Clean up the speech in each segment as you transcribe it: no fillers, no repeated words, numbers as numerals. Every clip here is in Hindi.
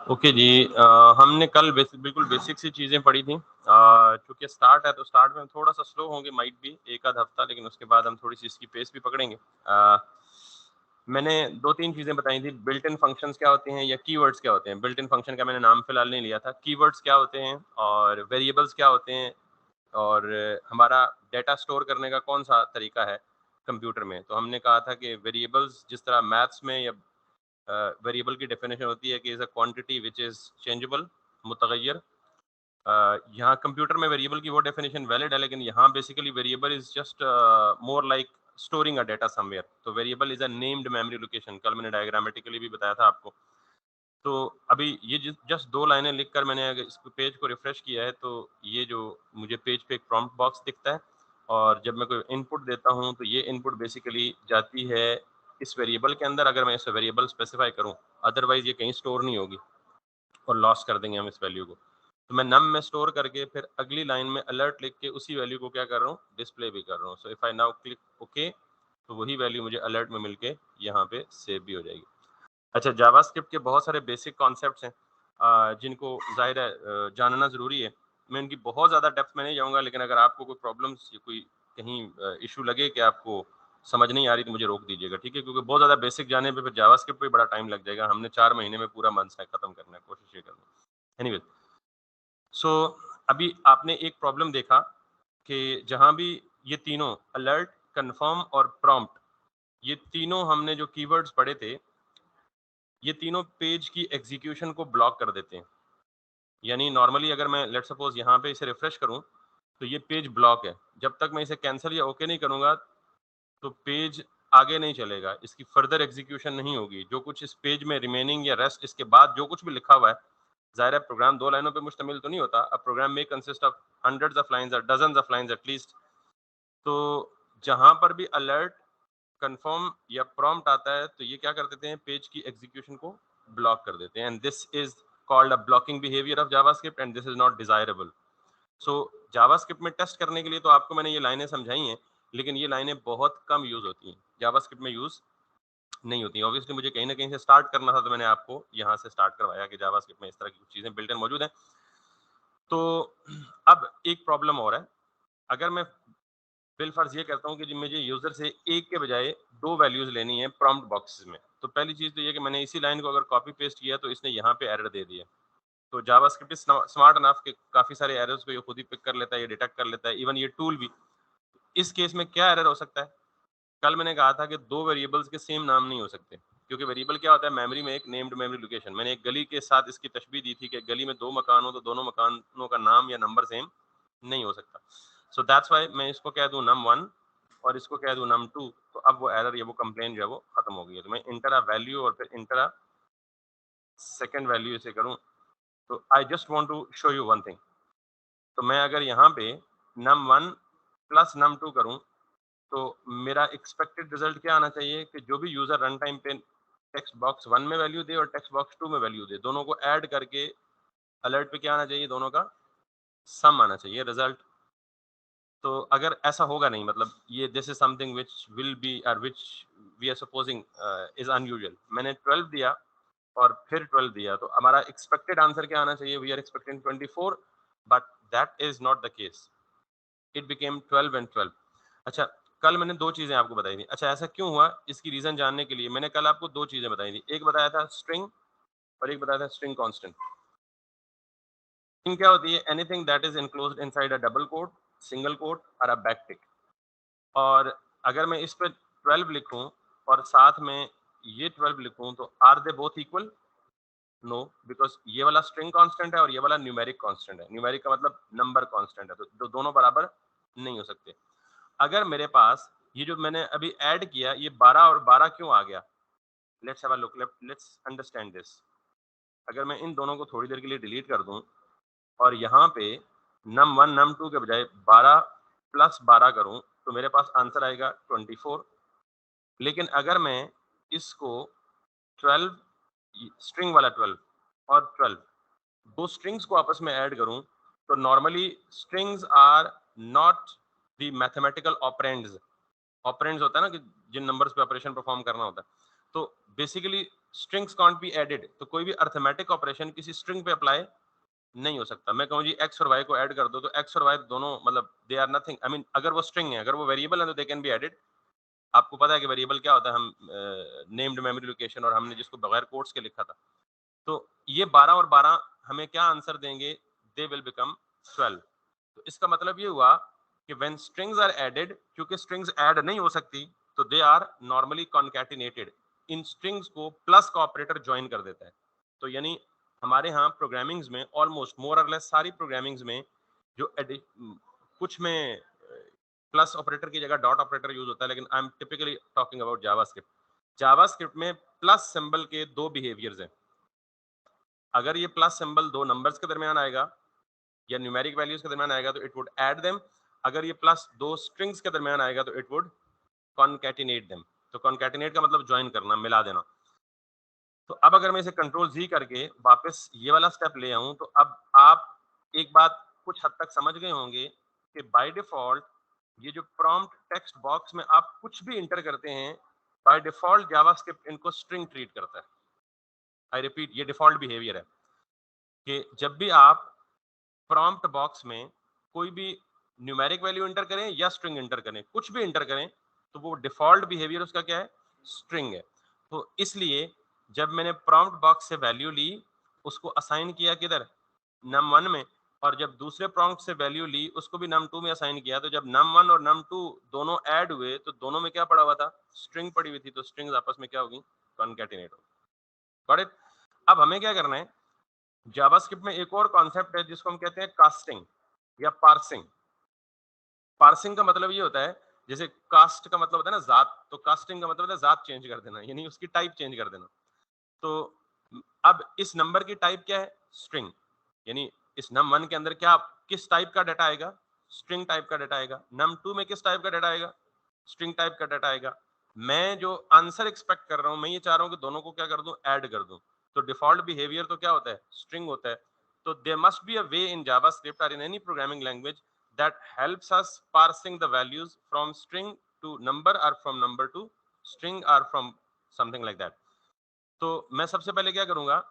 ओके जी, हमने कल बिल्कुल बेसिक सी चीज़ें पढ़ी थी। चूँकि स्टार्ट है तो स्टार्ट में थोड़ा सा स्लो होंगे, माइट भी एक आध हफ्ता, लेकिन उसके बाद हम थोड़ी सी इसकी पेस भी पकड़ेंगे। मैंने 2-3 चीज़ें बताई थी, बिल्ट इन फंक्शंस क्या होते हैं या कीवर्ड्स क्या होते हैं। बिल्ट इन फंक्शन का मैंने नाम फिलहाल नहीं लिया था। कीवर्ड्स क्या होते हैं और वेरिएबल्स क्या होते हैं, और हमारा डेटा स्टोर करने का कौन सा तरीका है कंप्यूटर में। तो हमने कहा था कि वेरिएबल्स जिस तरह मैथ्स में या वेरिएबल की डेफिनेशन होती है कि is a quantity which is changeable, मुतगय्यर। यहाँ कंप्यूटर में वेरिएबल की वो डेफिनेशन वैलिड है, लेकिन यहाँ basically variable is just more like storing a data somewhere. तो variable is a named memory location, कल मैंने डायग्रामेटिकली भी बताया था आपको। तो अभी ये जस्ट 2 लाइनें लिखकर मैंने अगर इस पेज को रिफ्रेश किया है तो ये जो मुझे पेज पे एक प्रॉम्प्ट बॉक्स दिखता है, और जब मैं कोई इनपुट देता हूँ तो ये इनपुट बेसिकली जाती है इस वेरिएबल के अंदर, अगर मैं इसे वेरिएबल स्पेसिफाई करूँ। अदरवाइज ये कहीं स्टोर नहीं होगी और लॉस कर देंगे हम इस वैल्यू को। तो मैं नम में स्टोर करके फिर अगली लाइन में अलर्ट लिख के उसी वैल्यू को क्या कर रहा हूँ, डिस्प्ले भी कर रहा हूँ। So if I now click okay, तो वही वैल्यू मुझे अलर्ट में मिलके यहाँ पे सेव भी हो जाएगी। अच्छा, जावास्क्रिप्ट के बहुत सारे बेसिक कॉन्सेप्ट्स हैं जिनको ज़ाहिर है जानना ज़रूरी है। मैं इनकी बहुत ज़्यादा डेप्थ में नहीं जाऊँगा, लेकिन अगर आपको कोई प्रॉब्लम्स या कोई कहीं इशू लगे कि आपको समझ नहीं आ रही तो मुझे रोक दीजिएगा, ठीक है? क्योंकि बहुत ज़्यादा बेसिक जाने पे फिर जावास्क्रिप्ट पे बड़ा टाइम लग जाएगा। हमने 4 महीने में पूरा मंथ है खत्म करना है, कोशिश ये करनी है। एनीवेज़, सो अभी आपने एक प्रॉब्लम देखा कि जहाँ भी ये तीनों अलर्ट, कन्फर्म और प्रॉम्प्ट, ये तीनों हमने जो कीवर्ड्स पढ़े थे, ये तीनों पेज की एग्जीक्यूशन को ब्लॉक कर देते हैं। यानी नॉर्मली अगर मैं लेट्स सपोज यहाँ पे इसे रिफ्रेश करूँ, तो ये पेज ब्लॉक है। जब तक मैं इसे कैंसिल या ओके नहीं करूँगा, तो पेज आगे नहीं चलेगा, इसकी फर्दर एग्जीक्यूशन नहीं होगी। जो कुछ इस पेज में रिमेनिंग या रेस्ट इसके बाद जो कुछ भी लिखा हुआ है, ज़ाहिर है प्रोग्राम 2 लाइनों पे मुश्तमिल तो नहीं होता। अ प्रोग्राम में consist of hundreds of lines और डज़न्स ऑफ लाइन्स एट लीस्ट। तो जहाँ पर भी अलर्ट, कंफर्म या प्रॉम्प्ट आता है, तो ये क्या कर देते हैं, पेज की एग्जीक्यूशन को ब्लॉक कर देते हैं। And this is called a blocking behaviour of JavaScript and this is not desirable. So JavaScript में टेस्ट करने के लिए तो आपको मैंने ये लाइनें समझाई हैं, लेकिन ये लाइनें बहुत कम यूज होती हैं, जावास्क्रिप्ट में यूज नहीं होती। ऑब्वियसली मुझे कहीं ना कहीं से स्टार्ट करना था, तो मैंने आपको यहाँ से स्टार्ट करवाया कि जावास्क्रिप्ट में इस तरह की कुछ चीजें बिल्ट इन मौजूद हैं। तो अब एक प्रॉब्लम और है। अगर मैं बिलफर्ज ये कहता हूँ कि जी मुझे यूजर से एक के बजाय 2 वैल्यूज लेनी है प्रॉम्प्ट बॉक्सेस में, तो पहली चीज तो ये कि मैंने इसी लाइन को अगर कॉपी पेस्ट किया तो इसने यहाँ पे एरर दे दिया। तो जावास्क्रिप्ट इज स्मार्ट अनफ कि काफी सारे एरर्स को ये खुद ही पिक कर लेता है, ये डिटेक्ट कर लेता है, इवन ये टूल भी। इस केस में क्या एरर हो सकता है? कल मैंने कहा था कि 2 वेरिएबल्स के सेम नाम नहीं हो सकते, क्योंकि वेरिएबल क्या होता है, मेमोरी में एक नेम्ड मेमोरी लोकेशन। मैंने एक गली के साथ इसकी तशबीह दी थी कि गली में 2 मकान हो तो दोनों मकानों का नाम या नंबर सेम नहीं हो सकता। सो दैट्स व्हाई मैं इसको कह दूं num1 और इसको कह दूं num2, तो अब वो एरर या वो कंप्लेन जो है वो खत्म हो गई है। तो मैं इंटर अ वैल्यू और फिर इंटर अ सेकंड वैल्यू इसे करूं, तो I just want to show you one thing. तो मैं अगर यहाँ पे num1 प्लस num2 करूं, तो मेरा एक्सपेक्टेड रिजल्ट क्या आना चाहिए कि जो भी यूजर रन टाइम पे टेक्स्ट बॉक्स 1 में वैल्यू दे और टेक्स्ट बॉक्स 2 में वैल्यू दे, दोनों को ऐड करके अलर्ट पे क्या आना चाहिए, दोनों का सम आना चाहिए रिजल्ट। तो अगर ऐसा होगा नहीं, मतलब ये this is something which will be और which we are supposing is unusual. मैंने 12 दिया और फिर 12 दिया, तो हमारा एक्सपेक्टेड आंसर क्या आना चाहिए, we are expecting 24, but that is not the case, it became 12 and 12। अच्छा, कल मैंने 2 चीजें आपको बताई थी। अच्छा, ऐसा क्यों हुआ, इसकी रीजन जानने के लिए मैंने कल आपको 2 चीजें बताई थी। एक बताया था स्ट्रिंग और एक बताया था स्ट्रिंग कांस्टेंट। स्ट्रिंग क्या होती है, anything that is enclosed inside a double quote, single quote और अ बैकटिक। और अगर मैं इस पे 12 लिखूं और साथ में ये 12 लिखूं, तो are they both equal? No, because ये वाला स्ट्रिंग कांस्टेंट है और ये वाला न्यूमेरिक कांस्टेंट है। न्यूमेरिक का मतलब नंबर कांस्टेंट है, तो दोनों बराबर नहीं हो सकते। अगर मेरे पास ये जो मैंने अभी ऐड किया, ये 12 और 12 क्यों आ गया, let's have a look, let's understand this. अगर मैं इन दोनों को थोड़ी देर के लिए डिलीट कर दूं और यहाँ पे num1 num2 के बजाय 12 प्लस 12 करूं, तो मेरे पास आंसर आएगा 24। लेकिन अगर मैं इसको 12, स्ट्रिंग वाला 12 और 12, दो स्ट्रिंग्स को आपस में ऐड करूं, तो normally strings are not the mathematical operands, operands होता है ना कि जिन नंबर्स पे ऑपरेशन परफॉर्म करना होता है, तो basically strings can't be added, तो कोई भी अर्थमेटिक ऑपरेशन किसी स्ट्रिंग पे अप्लाई नहीं हो सकता। मैं कहूँ जी एक्स और वाई को ऐड कर दो, तो एक्स और वाई दोनों मतलब they are nothing, I mean अगर वो स्ट्रिंग है, अगर वो वेरिएबल है तो दे कैन बी एडेड। आपको पता है कि वेरिएबल क्या होता है, हम नेम्ड मेमोरी लोकेशन, और हमने जिसको बगैर कोड्स के लिखा था। तो ये 12 और 12 हमें क्या आंसर देंगे, दे विल बिकम 12। तो इसका मतलब ये हुआ कि व्हेन स्ट्रिंग्स आर एडेड, क्योंकि स्ट्रिंग्स ऐड नहीं हो सकती, तो दे आर नॉर्मली कॉन्कैटिनेटेड। इन स्ट्रिंग्स को प्लस का ऑपरेटर ज्वाइन कर देता है। तो यानी हमारे यहाँ प्रोग्रामिंग्स में ऑलमोस्ट मोर और लेस सारी प्रोग्रामिंग्स में जो कुछ में प्लस ऑपरेटर की जगह डॉट ऑपरेटर यूज होता है, लेकिन I am typically talking about JavaScript. JavaScript में प्लस सिंबल के दो बिहेवियर्स हैं। अगर ये प्लस सिंबल दो नंबर्स के दरमियान आएगा या न्यूमेरिक वैल्यूज के दरमियान आएगा तो इट वुड ऐड देम। अगर ये प्लस दो स्ट्रिंग्स के दरमियान आएगा तो इट वुड कॉन्कैटिनेट देम। तो कॉन्कैटिनेट का मतलब ज्वाइन करना, मिला देना। तो अब अगर मैं इसे कंट्रोल जी करके वापस ये वाला स्टेप ले आऊं, तो अब आप एक बात कुछ हद तक समझ गए होंगे कि बाय डिफॉल्ट ये जो प्रॉम्प्ट टेक्स्ट बॉक्स में आप कुछ भी इंटर करते हैं, बाय डिफॉल्ट जावास्क्रिप्ट इनको स्ट्रिंग ट्रीट करता है। आई रिपीट, ये डिफॉल्ट बिहेवियर है कि जब भी आप प्रॉम्प्ट बॉक्स में कोई भी न्यूमेरिक वैल्यू इंटर करें या स्ट्रिंग इंटर करें, कुछ भी इंटर करें, तो वो डिफॉल्ट बिहेवियर उसका क्या है, स्ट्रिंग है। तो इसलिए जब मैंने प्रॉम्प्ट बॉक्स से वैल्यू ली, उसको असाइन किया किधर, num1 में, और जब दूसरे प्रॉम्प्ट से वैल्यू ली उसको भी num2 में असाइन किया, तो जब num1 और num2 दोनों ऐड हुए तो दोनों में क्या पड़ा हुआ था, स्ट्रिंग पड़ी हुई थी। तो स्ट्रिंग्स आपस में क्या होगी, कॉन्कैटिनेट होगी। Got it? अब हमें क्या करना है, जावास्क्रिप्ट में एक और कॉन्सेप्ट है जिसको हम कहते हैं कास्टिंग या पार्सिंग। पार्सिंग का मतलब ये होता है, जैसे कास्ट का मतलब होता है ना जात, तो कास्टिंग का मतलब है जात चेंज कर देना, यानी उसकी टाइप चेंज कर देना। तो अब इस नंबर की टाइप क्या है, स्ट्रिंग। यानी इस num1 के अंदर क्या किस टाइप का डाटा आएगा, स्ट्रिंग टाइप का डाटा आएगा। num2 में किस टाइप का डाटा आएगा, स्ट्रिंग टाइप का डाटा आएगा। मैं जो आंसर एक्सपेक्ट कर रहा हूं, मैं ये चाह रहा हूं कि दोनों को क्या कर दूं, ऐड कर दूं। तो डिफॉल्ट बिहेवियर तो क्या होता है, स्ट्रिंग होता है। तो there must be a way in JavaScript or in any programming language that helps us parsing the values from string to number or from number to string or from something like that। तो मैं सबसे पहले क्या करूंगा,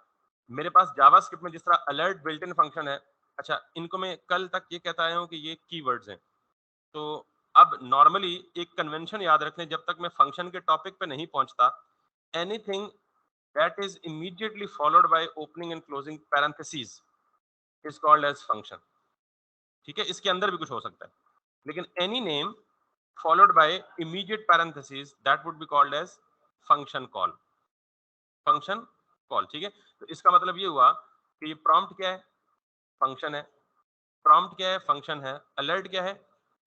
मेरे पास जावास्क्रिप्ट में जिस तरह अलर्ट बिल्ट इन फंक्शन है, अच्छा इनको मैं कल तक ये कहता आया हूं कि ये कीवर्ड्स हैं। तो अब नॉर्मली एक कन्वेंशन याद रखने, जब तक मैं फंक्शन के टॉपिक पे नहीं पहुंचता, anything that is immediately followed by opening and closing parenthesis is called as function. ठीक है, इसके अंदर भी कुछ हो सकता है, लेकिन any name followed by immediate parenthesis that would be called as function call. Function call, ठीक है। तो इसका मतलब ये हुआ कि ये प्रॉम्प्ट क्या है, फंक्शन है। प्रॉम्प्ट क्या है, फंक्शन है। अलर्ट क्या है,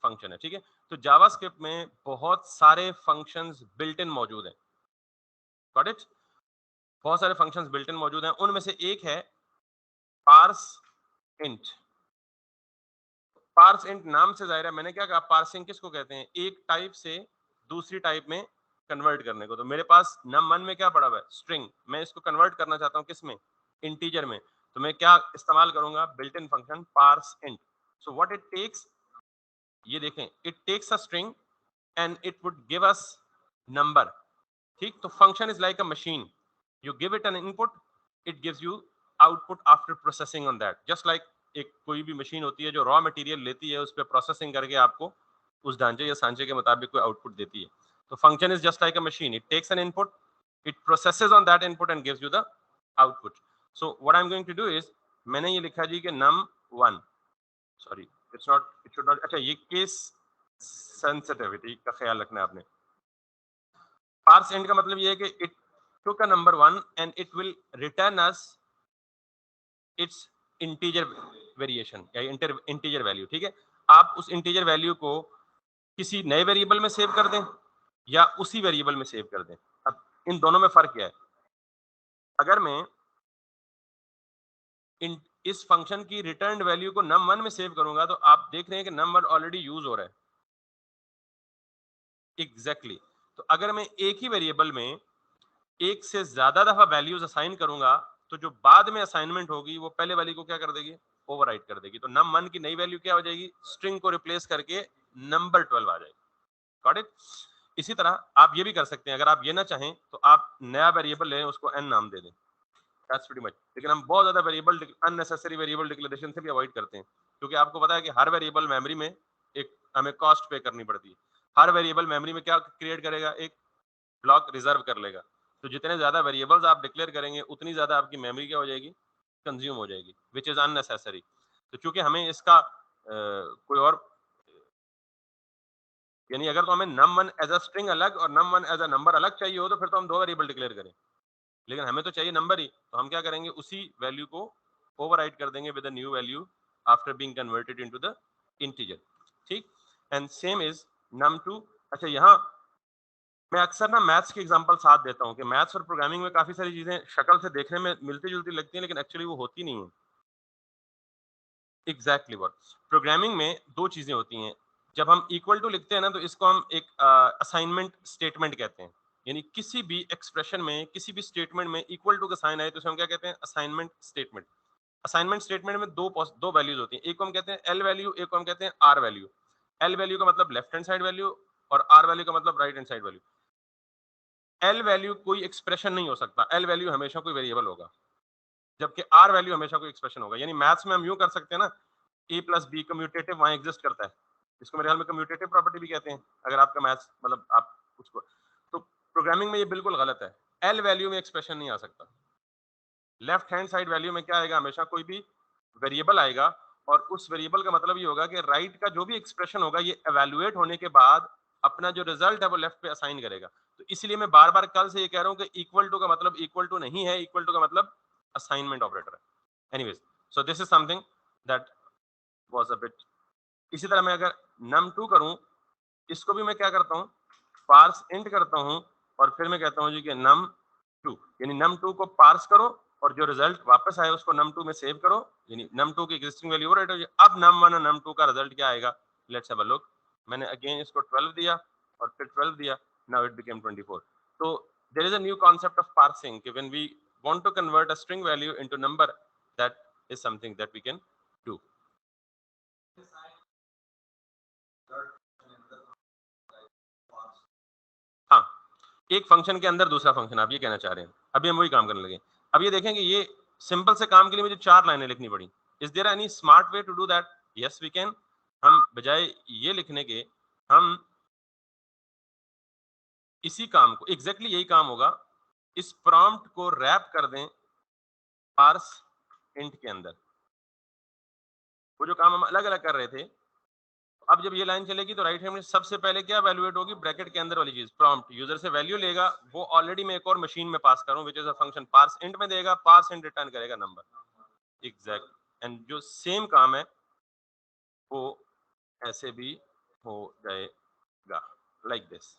फंक्शन है, ठीक है। तो जावास्क्रिप्ट में बहुत सारे फंक्शंस बिल्ट इन मौजूद हैं। Got it? बहुत सारे फंक्शंस बिल्ट इन मौजूद हैं, उनमें से एक है पार्स इंट। पार्स इंट नाम से जाहिर है, मैंने क्या कहा, पार्सिंग किसको कहते हैं, एक टाइप से दूसरी टाइप में कन्वर्ट करने को। तो मेरे पास num1 में क्या पड़ा हुआ है, स्ट्रिंग। मैं इसको कन्वर्ट करना चाहता हूँ किस में, इंटीजर में। तो मैं क्या इस्तेमाल करूंगा, built in function parse int. So what it takes, ये देखें, it takes a string and it would give us number. ठीक, तो function is like a machine, you give it an input, it gives you output after processing on that. Just like एक कोई भी मशीन होती है जो रॉ मटेरियल लेती है, उस पर प्रोसेसिंग करके आपको उस ढांचे या सांचे के मुताबिक कोई आउटपुट देती है। तो function is just like a machine, it takes an input, it processes on that input and gives you the output. So what I am going to do is, मैंने ये लिखा जी कि num1, sorry it's not, it should not, अच्छा ये केस सेंसिटिविटी का ख्याल रखना है आपने। पार्स इंट का मतलब ये है कि it took a number 1 and it will return us its integer variation या integer value। ठीक है, आप उस integer value को किसी नए वेरिएबल में सेव कर दें या उसी वेरिएबल में सेव कर दें। अब इन दोनों में फर्क क्या है, अगर मैं इन इस फंक्शन की रिटर्न वैल्यू को num1 में सेव करूंगा, तो आप देख रहे हैं कि num1 ऑलरेडी यूज हो रहा है। एग्जैक्टली तो अगर मैं एक ही वेरिएबल में एक से ज्यादा दफा वैल्यूज असाइन करूंगा, तो जो बाद में असाइनमेंट होगी वो पहले वाली को क्या कर देगी, ओवरराइट कर देगी। तो num1 की नई वैल्यू क्या हो जाएगी, स्ट्रिंग को रिप्लेस करके नंबर 12 आ जाएगा। Got it? इसी तरह आप ये भी कर सकते हैं, अगर आप ये ना चाहें तो आप नया वेरिएबल लें, उसको n नाम दे दें। That's pretty much. लेकिन हम बहुत ज्यादा वेरिएबल अननेसेसरी वेरिएबल डिक्लेरेशन से भी अवॉइड करते हैं, क्योंकि आपको पता है कि हर वेरिएबल मेमोरी में एक हमें कॉस्ट पे करनी पड़ती है। हर वेरिएबल मेमोरी में क्या क्रिएट करेगा? एक ब्लॉक रिजर्व कर लेगा। तो जितने ज्यादा वेरिएबल्स आप डिक्लेयर करेंगे उतनी ज्यादा आपकी मेमोरी क्या हो जाएगी? कंज्यूम हो जाएगी, विच इज अननेसेसरी। तो चूंकि हमें इसका कोई और, यानी अगर तो हमें num1 एज अ स्ट्रिंग अलग और num1 एज अ नंबर अलग चाहिए हो, तो फिर तो हम दो वेरिएबल डिक्लेयर करें। लेकिन हमें तो चाहिए नंबर ही, तो हम क्या करेंगे? उसी वैल्यू को ओवरराइड कर देंगे with a new value after being converted into the integer. ठीक? And same is num2। अच्छा, यहाँ मैं अक्सर ना मैथ्स के एग्जांपल साथ देता हूँ कि मैथ्स और प्रोग्रामिंग में काफी सारी चीजें शक्ल से देखने में मिलती जुलती लगती हैं, लेकिन एक्चुअली वो होती नहीं है। Exactly word. प्रोग्रामिंग में दो चीजें होती हैं। जब हम इक्वल टू लिखते हैं ना, तो इसको हम एक असाइनमेंट स्टेटमेंट कहते हैं। यानी किसी भी एक्सप्रेशन में, किसी भी स्टेटमेंट में इक्वल टू का साइन आए तो उसे हम क्या कहते हैं? Assignment statement. असाइनमेंट स्टेटमेंट में दो वैल्यूज होती हैं, एक को हम कहते हैं एल वैल्यू, एक को हम कहते हैं आर वैल्यू। एल वैल्यू का मतलब लेफ्ट हैंड साइड वैल्यू और आर वैल्यू का मतलब right hand side value. L value कोई एक्सप्रेशन नहीं हो सकता, एल वैल्यू हमेशा कोई वेरिएबल होगा, जबकि आर वैल्यू हमेशा कोई एक्सप्रेशन होगा। यानी मैथ्स में हम यूं कर सकते हैं ना, ए प्लस बी कम्यूटेटिव वहां एग्जिस्ट करता है, इसको मेरे ख्याल में कम्यूटेटिव प्रॉपर्टी भी कहते हैं, अगर आपका मैथ्स मतलब आप उसको। तो प्रोग्रामिंग में ये बिल्कुल गलत है, एल वैल्यू में एक्सप्रेशन नहीं आ सकता। लेफ्ट हैंड साइड वैल्यू में क्या आएगा? हमेशा कोई भी वेरिएबल आएगा, और उस वेरिएबल का मतलब ये होगा कि राइट का जो भी एक्सप्रेशन होगा, ये एवेल्युएट होने के बाद अपना जो रिजल्ट है वो लेफ्ट पे असाइन करेगा। तो इसलिए मैं बार बार कल से ये कह रहा हूँ कि इक्वल टू का मतलब इक्वल टू नहीं है, इक्वल टू का मतलब असाइनमेंट ऑपरेटर है। Anyways, so this is something that was a bit. इसी तरह मैं अगर num2 करूं, इसको भी मैं क्या करता हूं? पार्स इंट करता हूं, और फिर मैं कहता हूं जी कि num2, यानी num2 को पार्स करो और जो रिजल्ट वापस आए उसको num2 में सेव करो, यानी num2 की एग्जिस्टिंग वैल्यू ओवरराइट हो जाए। अब num1 और num2 का रिजल्ट क्या आएगा? Let's have a look. मैंने अगेन इसको 12 दिया और फिर 12 दिया, नाउ इट बिकेम 24। तो there is a new concept of parsing कि when we want to convert a string value into number, that is something that we can do. हाँ, एक फंक्शन के अंदर दूसरा फंक्शन, आप ये कहना चाह रहे हैं। अभी हम वही काम करने लगे। अब ये देखें कि ये सिंपल से काम के लिए मुझे 4 लाइनें लिखनी पड़ी। Is there any smart way to do that? Yes we can. हम बजाय ये लिखने के, हम इसी काम को, एग्जैक्टली यही काम होगा, इस प्रॉम्प्ट को रैप कर दें पार्स इंट के अंदर। वो जो काम हम अलग अलग कर रहे थे, अब जब ये लाइन चलेगी तो राइट हैंड में सबसे पहले क्या वैल्यूएट होगी? ब्रैकेट के अंदर वाली चीज, प्रॉम्प्ट। यूजर से वैल्यू लेगा, वो ऑलरेडी मैं एक और मशीन में पास करूं, which is a function parse int में देगा, पार्स इंट रिटर्न करेगा नंबर। एग्जैक्ट। एंड जो सेम काम है वो ऐसे भी हो जाएगा, लाइक दिस।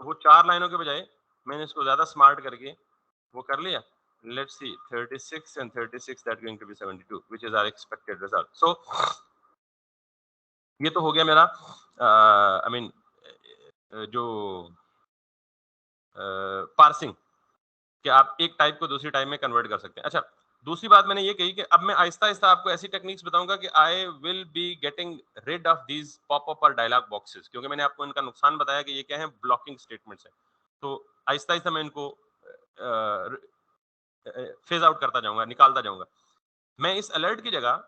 तो वो 4 लाइनों के बजाय मैंने इसको ज्यादा स्मार्ट करके वो कर लिया। Let's see, 36 and 36 that going to be 72, which is our expected result. So ये तो हो गया मेरा आई मीन जो पार्सिंग, कि आप एक टाइप को दूसरी टाइप में कन्वर्ट कर सकते हैं। अच्छा, दूसरी बात मैंने ये कही कि अब मैं आहिस्ता आहिस्ता आपको ऐसी टेक्निक्स बताऊंगा कि I will be getting rid of these popup और डायलॉग बॉक्सेस, क्योंकि मैंने आपको इनका नुकसान बताया कि ये क्या है? ब्लॉकिंग स्टेटमेंट्स है। तो आहिस्ता आहिस्ता मैं इनको फेज आउट करता जाऊंगा, निकालता जाऊंगा। मैं इस अलर्ट की जगह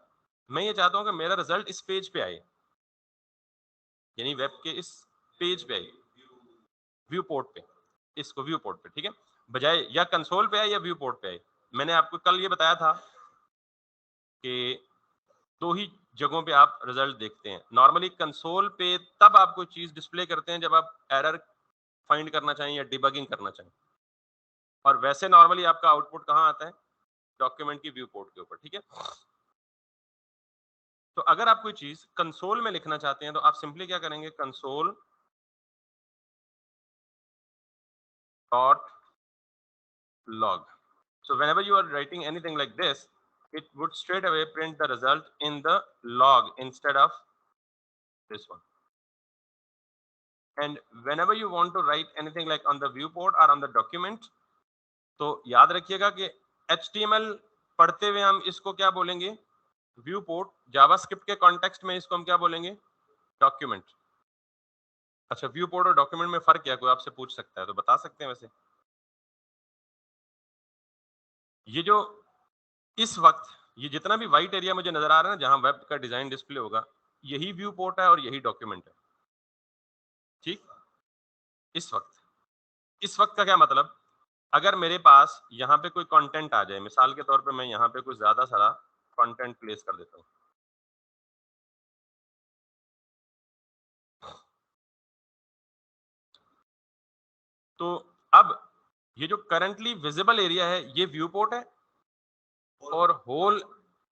मैं ये चाहता हूं कि मेरा रिजल्ट इस पेज पे आए, यानी वेब के इस पेज पे आए, व्यू पोर्ट पे, इसको व्यू पोर्ट पे, ठीक है, बजाय या कंसोल पे आए या व्यू पोर्ट पे आए। मैंने आपको कल ये बताया था कि दो ही जगहों पे आप रिजल्ट देखते हैं। नॉर्मली कंसोल पे तब आप कोई चीज डिस्प्ले करते हैं जब आप एरर फाइंड करना चाहें या डिबगिंग करना चाहें, और वैसे नॉर्मली आपका आउटपुट कहाँ आता है? डॉक्यूमेंट की व्यू पोर्ट के ऊपर, ठीक है। तो अगर आप कोई चीज कंसोल में लिखना चाहते हैं तो आप सिंपली क्या करेंगे? Console dot log. So whenever you are writing anything like this, it would straight away print the result in the log instead of this one. And whenever you want to write anything like on the viewport or on the document, तो याद रखिएगा कि HTML पढ़ते हुए हम इसको क्या बोलेंगे? View port. जावास्क्रिप्ट के कॉन्टेक्स्ट में इसको हम क्या बोलेंगे? डॉक्यूमेंट। अच्छा, व्यू पोर्ट और डॉक्यूमेंट में फर्क क्या, कोई आपसे पूछ सकता है तो बता सकते हैं वैसे। ये जो इस वक्त ये जितना भी व्हाइट एरिया मुझे नजर आ रहा है ना, जहां वेब का डिजाइन डिस्प्ले होगा, यही व्यू पोर्ट है और यही डॉक्यूमेंट है। ठीक, इस वक्त का क्या मतलब, अगर मेरे पास यहाँ पे कोई कंटेंट आ जाए, मिसाल के तौर पे मैं यहाँ पे कुछ ज्यादा सारा कंटेंट प्लेस कर देता हूँ, तो अब ये जो करंटली विजिबल एरिया है ये व्यू पोर्ट है और होल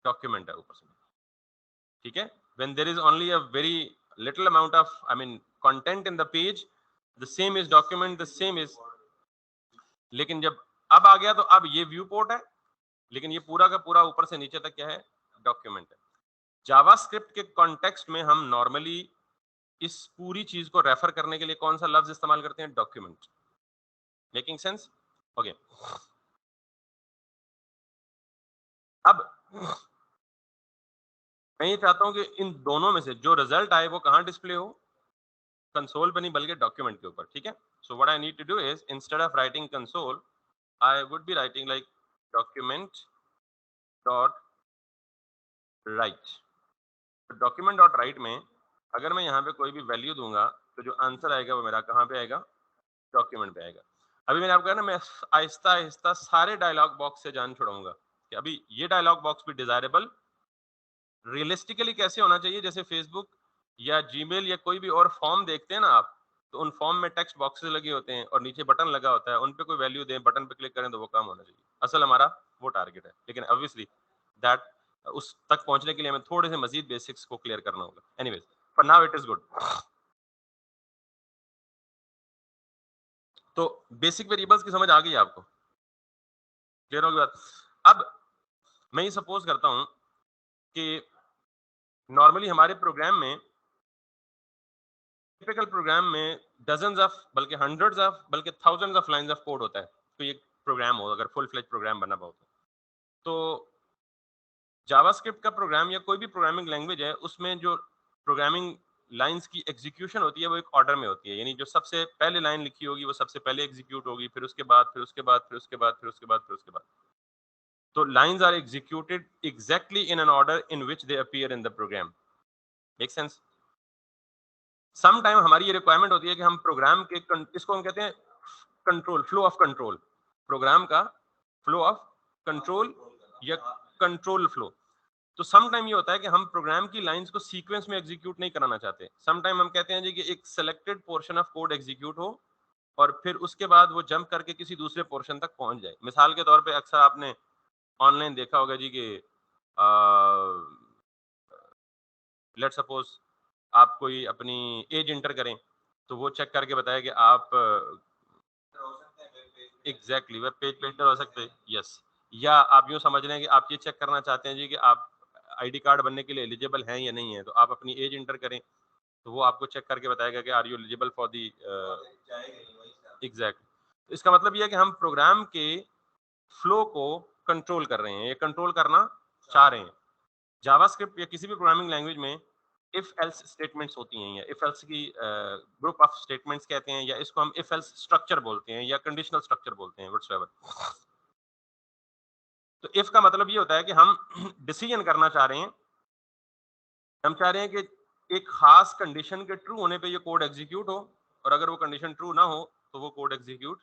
डॉक्यूमेंट है ऊपर से। ठीक है, when there is only a very little amount of content in the page, the same is document, the same is, लेकिन जब अब आ गया तो अब ये व्यू पोर्ट है, लेकिन ये पूरा का पूरा ऊपर से नीचे तक क्या है, डॉक्यूमेंट है। जावास्क्रिप्ट के कॉन्टेक्स्ट में हम नॉर्मली इस पूरी चीज को रेफर करने के लिए कौन सा लफ्ज इस्तेमाल करते हैं, डॉक्यूमेंट। Making sense? ओके, अब मैं ये चाहता हूं कि इन दोनों में से जो रिजल्ट आए वो कहां डिस्प्ले हो, कंसोल पे नहीं बल्कि डॉक्यूमेंट के ऊपर। ठीक है, so what I need to do is, instead of writing console, I would be writing like document dot write. Document dot write में अगर मैं यहाँ पे कोई भी वैल्यू दूंगा तो जो आंसर आएगा वो मेरा कहाँ पे आएगा, डॉक्यूमेंट पे आएगा। अभी मैंने आपको कहा ना, मैं आहिस्ता आहिस्ता सारे डायलॉग बॉक्स से जान छुड़ाऊंगा कि अभी ये डायलॉग बॉक्स भी डिजायरेबल रियलिस्टिकली कैसे होना चाहिए। जैसे फेसबुक या जीमेल या कोई भी और फॉर्म देखते हैं ना आप, तो उन फॉर्म में टेक्स्ट बॉक्सेस लगे होते हैं और नीचे बटन लगा होता है, उन पे कोई वैल्यू दें, बटन पे क्लिक करें तो वो काम होना चाहिए। असल हमारा वो टारगेट है, लेकिन ऑब्वियसली दैट उस तक पहुंचने के लिए हमें थोड़े से मजीद बेसिक्स को क्लियर करना होगा। Anyways, for now it is good. तो बेसिक वेरिएबल्स की समझ आ गई आपको, क्लियर होगी बात। अब मैं ये सपोज करता हूं कि नॉर्मली हमारे प्रोग्राम में, टिपिकल प्रोग्राम में डजन्स ऑफ बल्कि हंड्रेड्स ऑफ बल्कि thousands of lines of code होता है। तो ये प्रोग्राम हो, अगर फुल फ्लेज प्रोग्राम बना हुआ हो तो जावास्क्रिप्ट का प्रोग्राम या कोई भी प्रोग्रामिंग लैंग्वेज है, उसमें जो प्रोग्रामिंग लाइंस की एग्जीक्यूशन होती है वो एक ऑर्डर में होती है। यानी जो सबसे पहले लाइन लिखी होगी वो सबसे पहले एग्जीक्यूट होगी, फिर उसके बाद, फिर उसके बाद, फिर उसके बाद, फिर उसके बाद, फिर उसके बाद। तो lines are executed exactly in an order in which they appear in the program. Make sense? Some time हमारी ये रिक्वायरमेंट होती है कि हम प्रोग्राम के इसको हम कहते हैं control, flow of control, program का फ्लो ऑफ कंट्रोल या कंट्रोल फ्लो। तो सम टाइम ये होता है कि हम प्रोग्राम की लाइंस को सीक्वेंस में एग्जीक्यूट नहीं कराना चाहते। सम टाइम हम कहते हैं जी कि एक selected portion of code execute हो और फिर उसके बाद वो जंप करके किसी दूसरे पोर्शन तक पहुंच जाए। मिसाल के तौर पे अक्सर आपने ऑनलाइन देखा होगा जी कि लेट्स सपोज आप कोई अपनी एज इंटर करें तो वो चेक करके बताया कि आप एग्जैक्टली वेब पेज पे इंटर हो सकते हैं। यस, या आप यूँ समझ लें कि आप ये चेक करना चाहते हैं जी कि आप आईडी कार्ड बनने के लिए एलिजिबल हैं या नहीं है, तो आप अपनी एज इंटर करें तो वो आपको चेक करके बताएगा कि are you eligible for the exact. तो इसका मतलब ये है कि हम प्रोग्राम के फ्लो को कंट्रोल कर रहे हैं, ये कंट्रोल करना चाह रहे हैं। जावास्क्रिप्ट या किसी भी प्रोग्रामिंग लैंग्वेज में इफ एल्स स्टेटमेंट्स होती हैं, या इफ एल्स की ग्रुप ऑफ स्टेटमेंट्स कहते हैं, या इसको हम इफ एल्स स्ट्रक्चर बोलते हैं या कंडीशनल स्ट्रक्चर बोलते हैं, व्हाटसोएवर। तो इफ का मतलब ये होता है कि हम डिसीजन करना चाह रहे हैं, हम चाह रहे हैं कि एक खास कंडीशन के ट्रू होने पे ये कोड एग्जीक्यूट हो, और अगर वो कंडीशन ट्रू ना हो तो वो कोड एग्जीक्यूट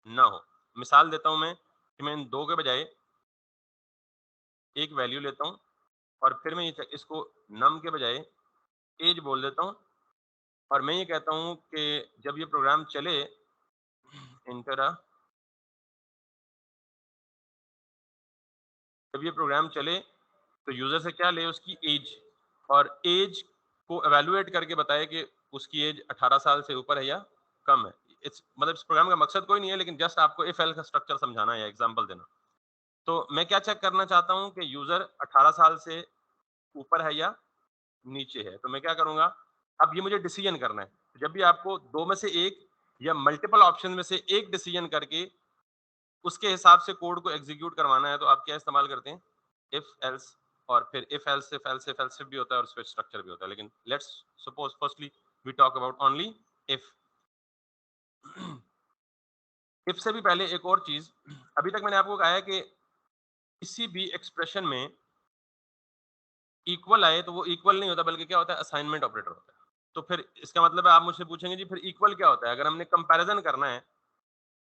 ना हो। मिसाल देता हूं मैं कि मैं इन दो के बजाय एक वैल्यू लेता हूं और फिर मैं ये इसको नम के बजाय एज बोल देता हूं, और मैं ये कहता हूं कि जब ये प्रोग्राम चले, इंटर जब ये प्रोग्राम चले तो यूजर से क्या ले, उसकी एज, और एज को एवेलुएट करके बताए कि उसकी एज 18 साल से ऊपर है या कम है। इट्स मतलब इस प्रोग्राम का मकसद कोई नहीं है, लेकिन जस्ट आपको इफ एल का स्ट्रक्चर समझाना है, एग्जांपल देना। तो मैं क्या चेक करना चाहता हूं कि यूजर 18 साल से ऊपर है या नीचे है। तो मैं क्या करूंगा, अब ये मुझे डिसीजन करना है। जब भी आपको दो में से एक या मल्टीपल ऑप्शन में से एक डिसीजन करके उसके हिसाब से कोड को एग्जीक्यूट करवाना है तो आप क्या इस्तेमाल करते हैं, इफ एल्स और फिर इफ एल्स भी होता है और स्विच स्ट्रक्चर भी होता है, लेकिन let's suppose firstly we talk about only if. If से भी पहले एक और चीज, अभी तक मैंने आपको कहा है कि किसी भी एक्सप्रेशन में इक्वल आए तो वो इक्वल नहीं होता, बल्कि क्या होता है, असाइनमेंट ऑपरेटर होता है। तो फिर इसका मतलब है आप मुझसे पूछेंगे जी फिर इक्वल क्या होता है। अगर हमने कंपैरिजन करना है,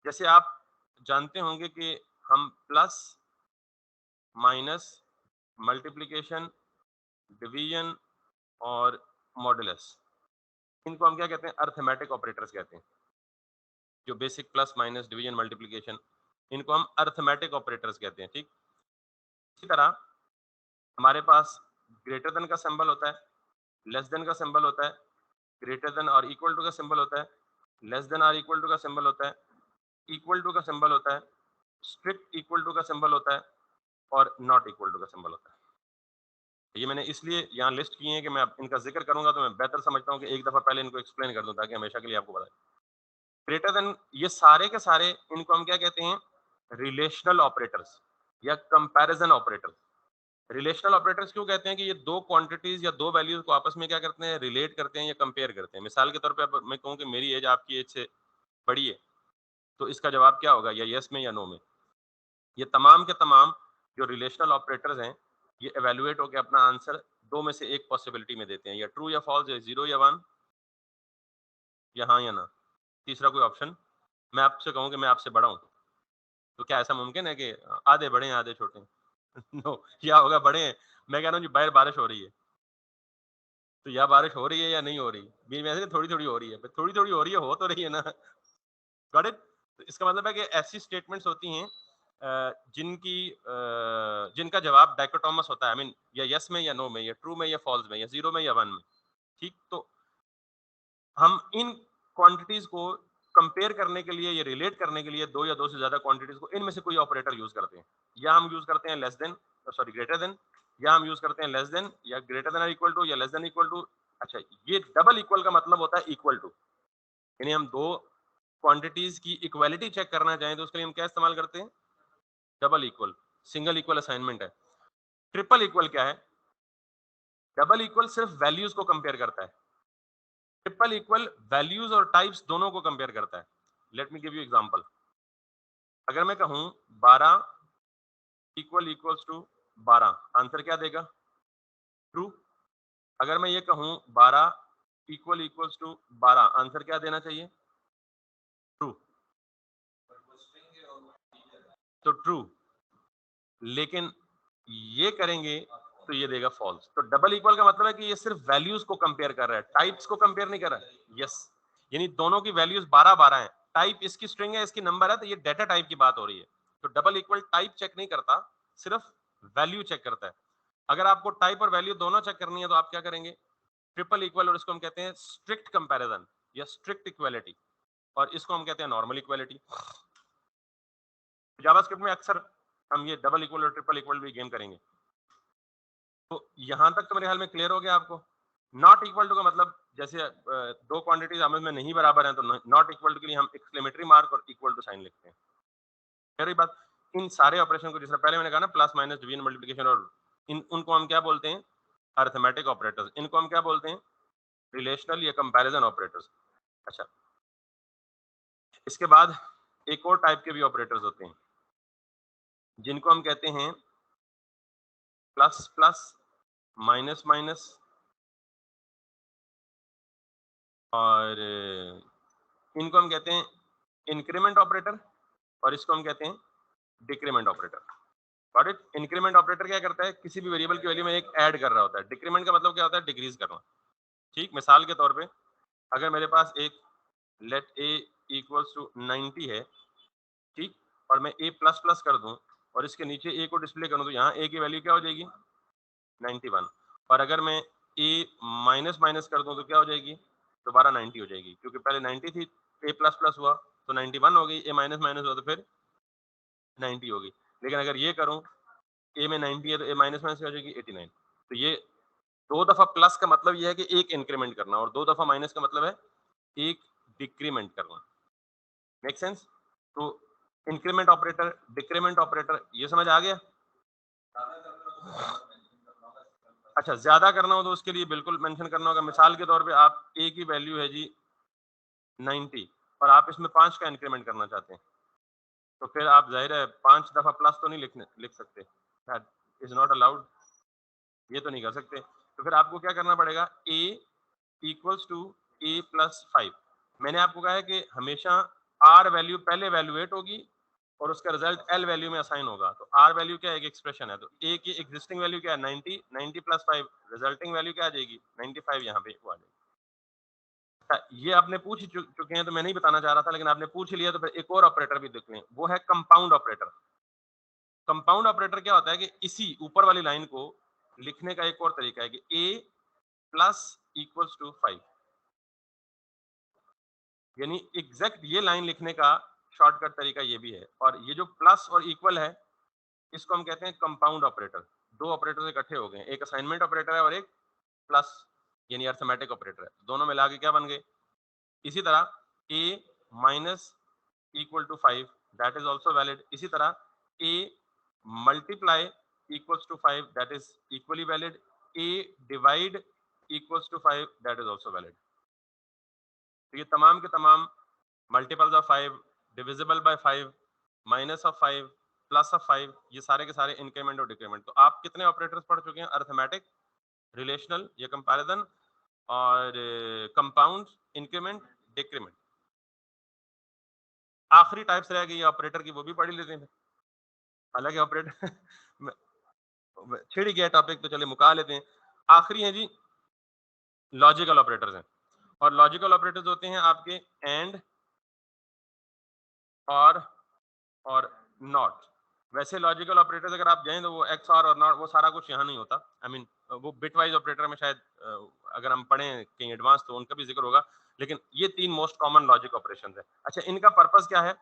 जैसे आप जानते होंगे कि हम प्लस माइनस मल्टीप्लिकेशन डिवीजन और मॉडुलस, इनको हम क्या कहते हैं, अर्थमेटिक ऑपरेटर्स कहते हैं। जो basic plus minus division multiplication, इनको हम अर्थमेटिक ऑपरेटर्स कहते हैं। ठीक इसी तरह हमारे पास ग्रेटर देन का सिंबल होता है, लेस देन का सिंबल होता है, ग्रेटर देन और इक्वल टू का सिंबल होता है, लेस देन और इक्वल टू का सिंबल होता है, इक्वल टू का सिंबल होता है, स्ट्रिक्ट इक्वल टू का सिंबल होता है और नॉट इक्वल टू का सिंबल होता है। ये मैंने इसलिए यहाँ लिस्ट किए हैं कि मैं इनका जिक्र करूंगा तो मैं बेहतर समझता हूँ कि एक दफा पहले इनको एक्सप्लेन कर दूं, ताकि हमेशा के लिए आपको पता है। ग्रेटर देन, ये सारे के सारे, इनको हम क्या कहते हैं, रिलेशनल ऑपरेटर्स या कंपैरिजन ऑपरेटर्स। रिलेशनल ऑपरेटर्स क्यों कहते हैं कि ये दो क्वांटिटीज या दो वैल्यूज को आपस में क्या करते हैं, रिलेट करते हैं या कंपेयर करते हैं। मिसाल के तौर पे मैं कहूँ कि मेरी एज आपकी एज से बड़ी है, तो इसका जवाब क्या होगा, या यस में या नो में। ये तमाम के तमाम जो रिलेशनल ऑपरेटर्स हैं, ये एवेलुएट होकर अपना आंसर दो में से एक पॉसिबिलिटी में देते हैं, या ट्रू या फॉल्स, या जीरो या वन, या हाँ या ना। तीसरा कोई ऑप्शन, मैं आपसे कहूँ कि मैं आपसे बड़ा हूँ, तो क्या ऐसा मुमकिन है कि आधे बड़े हैं आधे छोटे हैं? नो, क्या होगा, बड़े हैं। मैं कह रहा हूँ जी बाहर बारिश हो रही है, तो या बारिश हो रही है या नहीं हो रही, बीच में ऐसे थोड़ी थोड़ी हो रही है, थोड़ी थोड़ी हो रही है, हो तो रही है ना। Got it. तो इसका मतलब है कि ऐसी स्टेटमेंट्स होती हैं जिनका जवाब डाइकोटोमस होता है, आई मीन या यस में या नो में, या ट्रू में या फॉल्स में, या जीरो में या वन में। ठीक, तो हम इन क्वांटिटीज को कंपेयर करने के लिए या रिलेट करने के लिए दो या दो से ज्यादा क्वांटिटीज को इनमें से कोई ऑपरेटर यूज करते हैं। या हम यूज करते हैं less than, sorry greater than, या हम यूज करते हैं लेस देन या ग्रेटर देन इक्वल टू, या लेस देन इक्वल टू। अच्छा, ये डबल इक्वल का मतलब होता है इक्वल टू, यानी हम दो क्वांटिटीज की इक्वालिटी चेक करना चाहें तो उसके लिए हम क्या इस्तेमाल करते हैं, double equal. Single equal assignment है। ट्रिपल इक्वल क्या है, डबल इक्वल सिर्फ वैल्यूज को कंपेयर करता है, ट्रिपल इक्वल वैल्यूज और टाइप्स दोनों को कंपेयर करता है। Let me give you example. अगर मैं कहूं 12 इक्वल इक्वल्स टू 12, आंसर क्या देगा, ट्रू। अगर मैं ये कहूं 12 इक्वल इक्वल्स टू 12, आंसर क्या देना चाहिए, ट्रू। तो ट्रू, लेकिन ये करेंगे तो ये देगा फॉल्स। तो डबल इक्वल का मतलब है कि ये सिर्फ वैल्यूज को कंपेयर कर रहा है, टाइप्स को कंपेयर नहीं कर रहा है। यस, यानी दोनों की वैल्यूज 12 12 है, टाइप इसकी स्ट्रिंग है इसकी नंबर है, तो ये डेटा टाइप की बात हो रही है। तो डबल इक्वल टाइप चेक नहीं करता, सिर्फ वैल्यू चेक करता है। अगर आपको टाइप और वैल्यू दोनों चेक करनी है तो आप क्या करेंगे, ट्रिपल इक्वल, और इसको हम कहते हैं स्ट्रिक्ट कंपैरिजन या स्ट्रिक्ट इक्वालिटी, और इसको हम कहते हैं नॉर्मल इक्वालिटी। जावास्क्रिप्ट में अक्सर हम ये डबल इक्वल और ट्रिपल इक्वल भी गेम करेंगे। तो यहां तक तो मेरे ख्याल में क्लियर हो गया आपको। नॉट इक्वल टू का मतलब, जैसे दो क्वांटिटीज आपस में नहीं बराबर हैं तो नॉट इक्वल टू के लिए हम एक्सक्लेमेटरी मार्क और इक्वल टू साइन लिखते हैं। मेरी बात, इन सारे ऑपरेशन को, जैसे पहले मैंने कहा ना, प्लस माइनस डिवीजन मल्टीप्लिकेशन, और उनको हम क्या बोलते हैं, अर्थमेटिक ऑपरेटर्स। इनको हम क्या बोलते हैं, रिलेशनल या कंपैरिजन ऑपरेटर्स। अच्छा, इसके बाद एक और टाइप के भी ऑपरेटर्स होते हैं जिनको हम कहते हैं प्लस प्लस, माइनस माइनस, और इनको हम कहते हैं इंक्रीमेंट ऑपरेटर, और इसको हम कहते हैं decrement operator. Got it. Increment operator क्या करता है, किसी भी वेरिएबल की वैल्यू में एक ऐड कर रहा होता है। डिक्रीमेंट का मतलब क्या होता है, डिक्रीज करना। ठीक, मिसाल के तौर पे अगर मेरे पास एक लेट ए इक्वल्स टू 90 है, ठीक, और मैं ए प्लस प्लस कर दूं और इसके नीचे ए को डिस्प्ले करूं, तो यहाँ ए की वैल्यू क्या हो जाएगी, 91। और अगर मैं ए माइनस माइनस कर दूं तो क्या हो जाएगी, दोबारा 90 हो जाएगी, क्योंकि पहले 90 थी, ए प्लस प्लस हुआ तो 91 हो गई, ए माइनस माइनस हुआ तो फिर 90 होगी। लेकिन अगर ये करूं, ए में 90 है तो ए माइनस माइनस हो जाएगी 89। तो ये दो दफा प्लस का मतलब ये है कि एक इंक्रीमेंट करना, और दो दफा माइनस का मतलब है एक डिक्रीमेंट करना। Make sense. तो इंक्रीमेंट ऑपरेटर, डिक्रीमेंट ऑपरेटर, ये समझ आ गया। अच्छा, ज्यादा करना हो तो उसके लिए बिल्कुल मेंशन करना होगा। मिसाल के तौर पे आप a की वैल्यू है जी 90 और आप इसमें 5 का इंक्रीमेंट करना चाहते हैं, तो फिर आप जाहिर है 5 दफा प्लस तो नहीं लिख सकते, दैट इज नॉट अलाउड, ये तो नहीं कर सकते। तो फिर आपको क्या करना पड़ेगा, a equals to a plus 5। मैंने आपको कहा है कि हमेशा r वैल्यू पहले एवेल्युएट होगी और उसका रिजल्ट l वैल्यू में असाइन होगा। तो r वैल्यू क्या है, एक एक्सप्रेशन है, तो a की एग्जिस्टिंग वैल्यू क्या है 90, 90 प्लस 5, रिजल्टिंग वैल्यू क्या आ जाएगी 95, यहाँ पे वो आ जाएगी। ये आपने पूछ चुके हैं तो मैं नहीं बताना चाह रहा था, लेकिन आपने पूछ लिया तो फिर एक और ऑपरेटर भी देख लें, वो है कंपाउंड ऑपरेटर। कंपाउंड ऑपरेटर क्या होता है कि इसी ऊपर वाली लाइन को लिखने का एक और तरीका है कि a प्लस इक्वल्स टू 5, यानी एग्जैक्ट ये लाइन लिखने का शॉर्टकट तरीका ये भी है। और ये जो प्लस और इक्वल है, इसको हम कहते हैं कंपाउंड ऑपरेटर। दो ऑपरेटर इकट्ठे हो गए, एक असाइनमेंट ऑपरेटर है और एक प्लस यानी अर्थमेटिक ऑपरेटर है, दोनों मिला के क्या बन गए। इसी तरह a minus equal to 5 that is also valid. इसी तरह a multiply equals to 5 that is equally valid. a divide equals to 5 that is also valid. तो ये तमाम के तमाम multiples of 5, divisible by 5, minus of 5, plus of 5, ये सारे के सारे इंक्रीमेंट और डिक्रीमेंट। तो आप कितने ऑपरेटर्स पढ़ चुके हैं, अर्थमेटिक, रिलेशनल या कंपैरिजन और कंपाउंड, इंक्रीमेंट, डिक्रीमेंट। आखिरी टाइप्स रह गई ऑपरेटर की, वो भी पढ़ लेते हैं। हालांकि ऑपरेटर छिड़ गया टॉपिक, तो चले मुका लेते हैं। आखिरी है जी लॉजिकल ऑपरेटर्स हैं, और लॉजिकल ऑपरेटर्स होते हैं आपके एंड और नॉट। वैसे लॉजिकल ऑपरेटर्स अगर आप जाएं तो वो एक्स और नॉट, वो सारा कुछ यहाँ नहीं होता। आई मीन वो बिट वाइज ऑपरेटर में शायद अगर हम पढ़ें कहीं एडवांस तो उनका भी जिक्र होगा, लेकिन ये तीन मोस्ट कॉमन लॉजिक ऑपरेशन है। अच्छा, इनका पर्पस क्या है?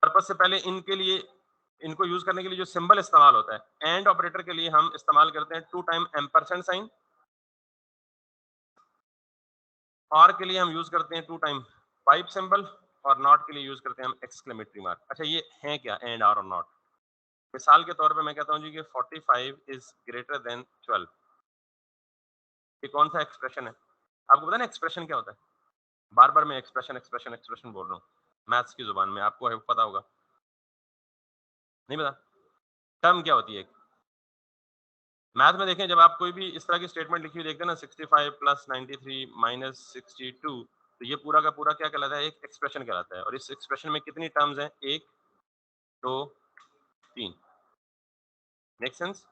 पर्पस से पहले इनके लिए, इनको यूज करने के लिए जो सिंबल इस्तेमाल होता है, एंड ऑपरेटर के लिए हम इस्तेमाल करते हैं 2 टाइम एम्परसेंड साइन, और के लिए हम यूज करते हैं 2 टाइम पाइप सिंबल, और नॉट के लिए यूज करते हैं हम एक्सक्लेमेटरी मार्क। अच्छा, ये है क्या एंड और नॉट? मिसाल के तौर पे मैं कहता हूं जी कि 45 इज ग्रेटर देन 12, ये कौन सा एक्सप्रेशन है? आपको पता है ना एक्सप्रेशन क्या होता है? बार बार मैं एक्सप्रेशन एक्सप्रेशन एक्सप्रेशन बोल रहा हूँ मैथ्स की जुबान में, आपको पता होगा, नहीं पता? टर्म क्या होती है? मैथ में देखें, जब आप कोई भी इस तरह की स्टेटमेंट लिखी हुई देखते हैं ना, 65 प्लस 93 माइनस 62, तो ये पूरा का पूरा क्या कहलाता है? एक एक्सप्रेशन कहलाता है। और इस एक्सप्रेशन में कितनी टर्म्स हैं? 1 2 3। Make sense?